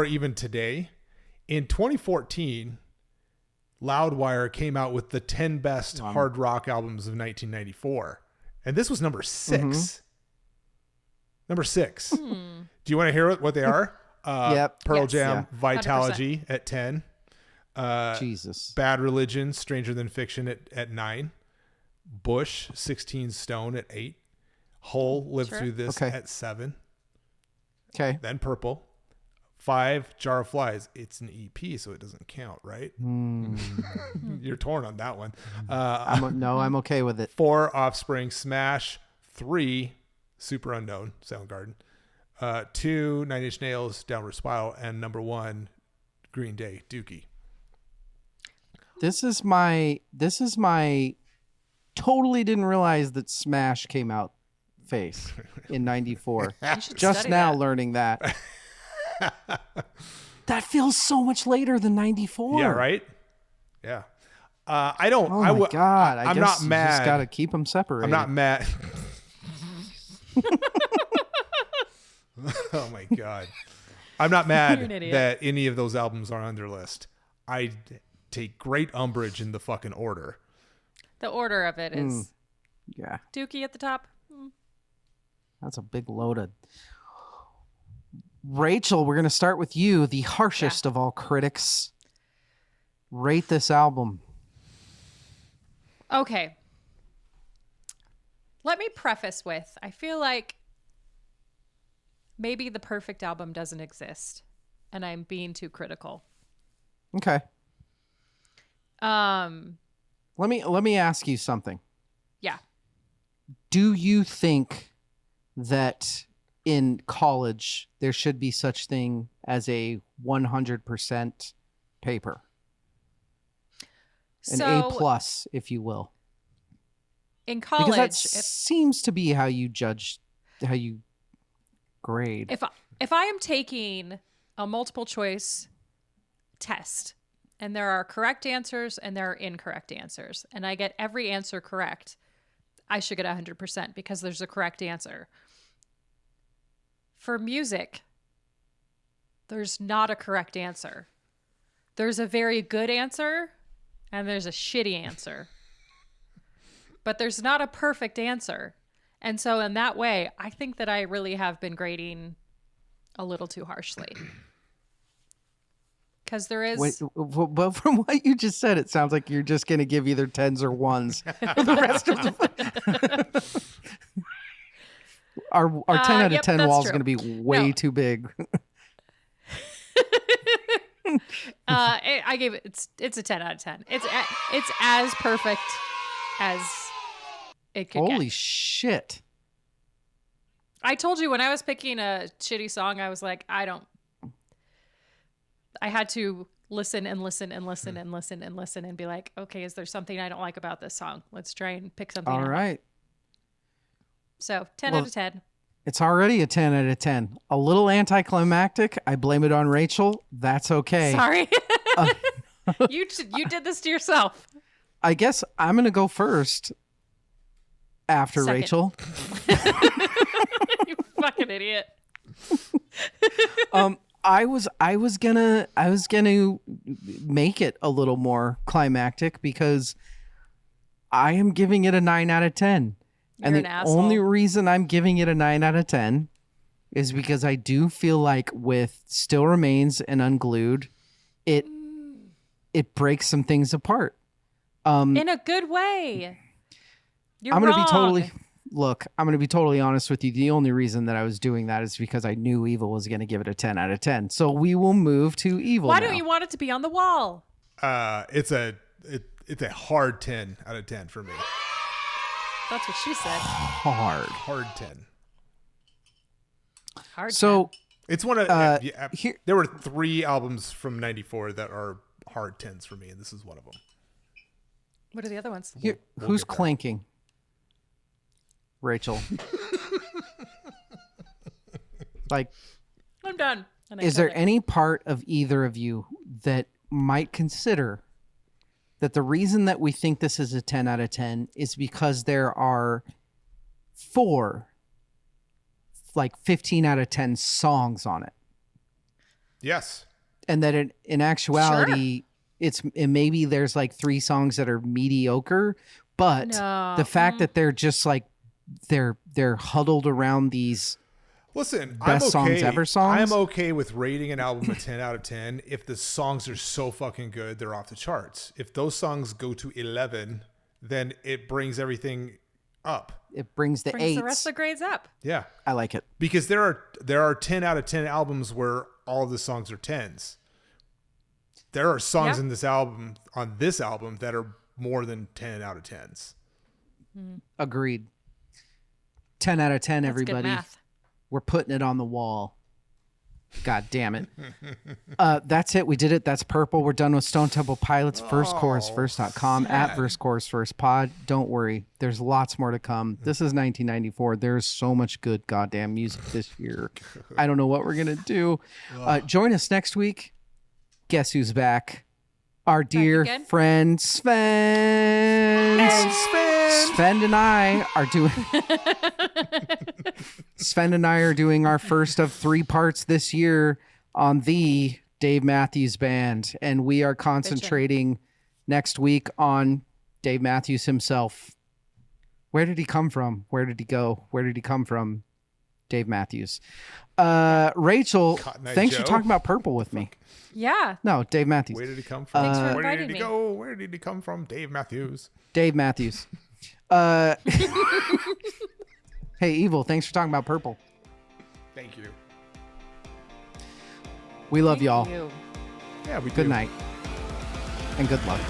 even today? In 2014, Loudwire came out with the 10 best hard rock albums of 1994. And this was number 6. Mm-hmm. Number 6. Do you want to hear what they are? Yep. Pearl Yes. Jam, Yeah. Vitalogy at 10. Jesus. Bad Religion, Stranger Than Fiction at 9. Bush, 16 Stone at 8. Hole, Live Through This at 7. Okay. Then Purple. 5, Jar of Flies. It's an EP, so it doesn't count, right? You're torn on that one. I'm okay with it. 4, Offspring. Smash. 3, Super Unknown, Soundgarden. 2, Nine Inch Nails, Downward Spiral, and number 1, Green Day, Dookie. This is my totally didn't realize that Smash came out face in 94. Just now learning that. That feels so much later than 94. Yeah, right? Yeah. I don't. Oh my God. I'm guess not mad. You just got to keep them separated. I'm not mad. Oh my God. I'm not mad that any of those albums are on their list. I take great umbrage in the fucking order. The order of it is Yeah. Dookie at the top. That's a big load of. Rachel, we're going to start with you, the harshest of all critics. Rate this album. Okay. Let me preface with, I feel like maybe the perfect album doesn't exist and I'm being too critical. Okay. Let me ask you something. Yeah. Do you think that in college there should be such thing as a 100% paper? An A plus, if you will. In college, because that seems to be how you judge, how you grade. If I am taking a multiple choice test and there are correct answers and there are incorrect answers and I get every answer correct, I should get 100% because there's a correct answer. For music, there's not a correct answer. There's a very good answer and there's a shitty answer. But there's not a perfect answer. And so in that way, I think that I really have been grading a little too harshly. Because there is... Wait, but from what you just said, it sounds like you're just going to give either 10s or 1s for the rest of the... Our 10 out of 10 wall is going to be way too big. I gave it... It's a 10 out of 10. It's as perfect as it could Holy get. Shit. I told you when I was picking a shitty song, I was like, I had to listen and listen and listen and listen and listen and be like, okay, is there something I don't like about this song? Let's try and pick something All out. right. So 10 out of 10. It's already a 10 out of 10. A little anticlimactic. I blame it on Rachel. That's okay. Sorry. You did this to yourself. I guess I'm going to go first after Second. Rachel. You fucking idiot. I was gonna make it a little more climactic because I am giving it a 9 out of 10. And You're the an asshole. only reason I'm giving it a 9 out of 10 is because I do feel like with Still Remains and Unglued, it breaks some things apart. In a good way. You're I'm wrong. going to be totally honest with you. The only reason that I was doing that is because I knew Evil was going to give it a 10 out of 10. So we will move to Evil Why now. don't you want it to be on the wall? It's a hard 10 out of 10 for me. That's what she said. Hard 10. Hard. So It's one of here- there were 3 albums from 94 that are hard 10s for me, and this is one of them. What are the other ones? Here, We'll who's get there. clanking? Rachel. Like, I'm done. And I is killed there it. any part of either of you that might consider that the reason that we think this is a 10 out of 10 is because there are 4 like 15 out of 10 songs on it, Yes. and that in actuality maybe there's like 3 songs that are mediocre, but No. the fact that they're just like they're huddled around these Listen, Best I'm songs okay. ever songs? I'm okay with rating an album a 10 out of 10 if the songs are so fucking good they're off the charts. If those songs go to 11, then it brings everything up. it brings the Brings the 8s. rest of the grades up. Yeah. I like it. Because there are 10 out of 10 albums where all the songs are 10s. There are songs Yeah. in this album that are more than 10 out of 10s. Agreed. 10 out of 10, That's good everybody. math. We're putting it on the wall. God damn it. That's it. We did it. That's Purple. We're done with Stone Temple Pilots. Firstchorusfirst.com at firstchorusfirstpod. Don't worry. There's lots more to come. This is 1994. There's so much good goddamn music this year. I don't know what we're going to do. Join us next week. Guess who's back? Our dear again? friend Sven. Sven and I are doing Sven and I are doing our first of 3 parts this year on the Dave Matthews Band, and we are concentrating next week on Dave Matthews himself. Where did he come from? Where did he go? Where did he come from? Dave Matthews. Rachel, Cotton Eye thanks for Joe? talking about Purple with me. Yeah. No, Dave Matthews. Where did he come from? Thanks for Where did inviting he me. go? Where did he come from? Dave Matthews. Dave Matthews. Hey, Evil, thanks for talking about Purple. Thank you. We love Thank y'all. you. Yeah, we Good do. night and good luck.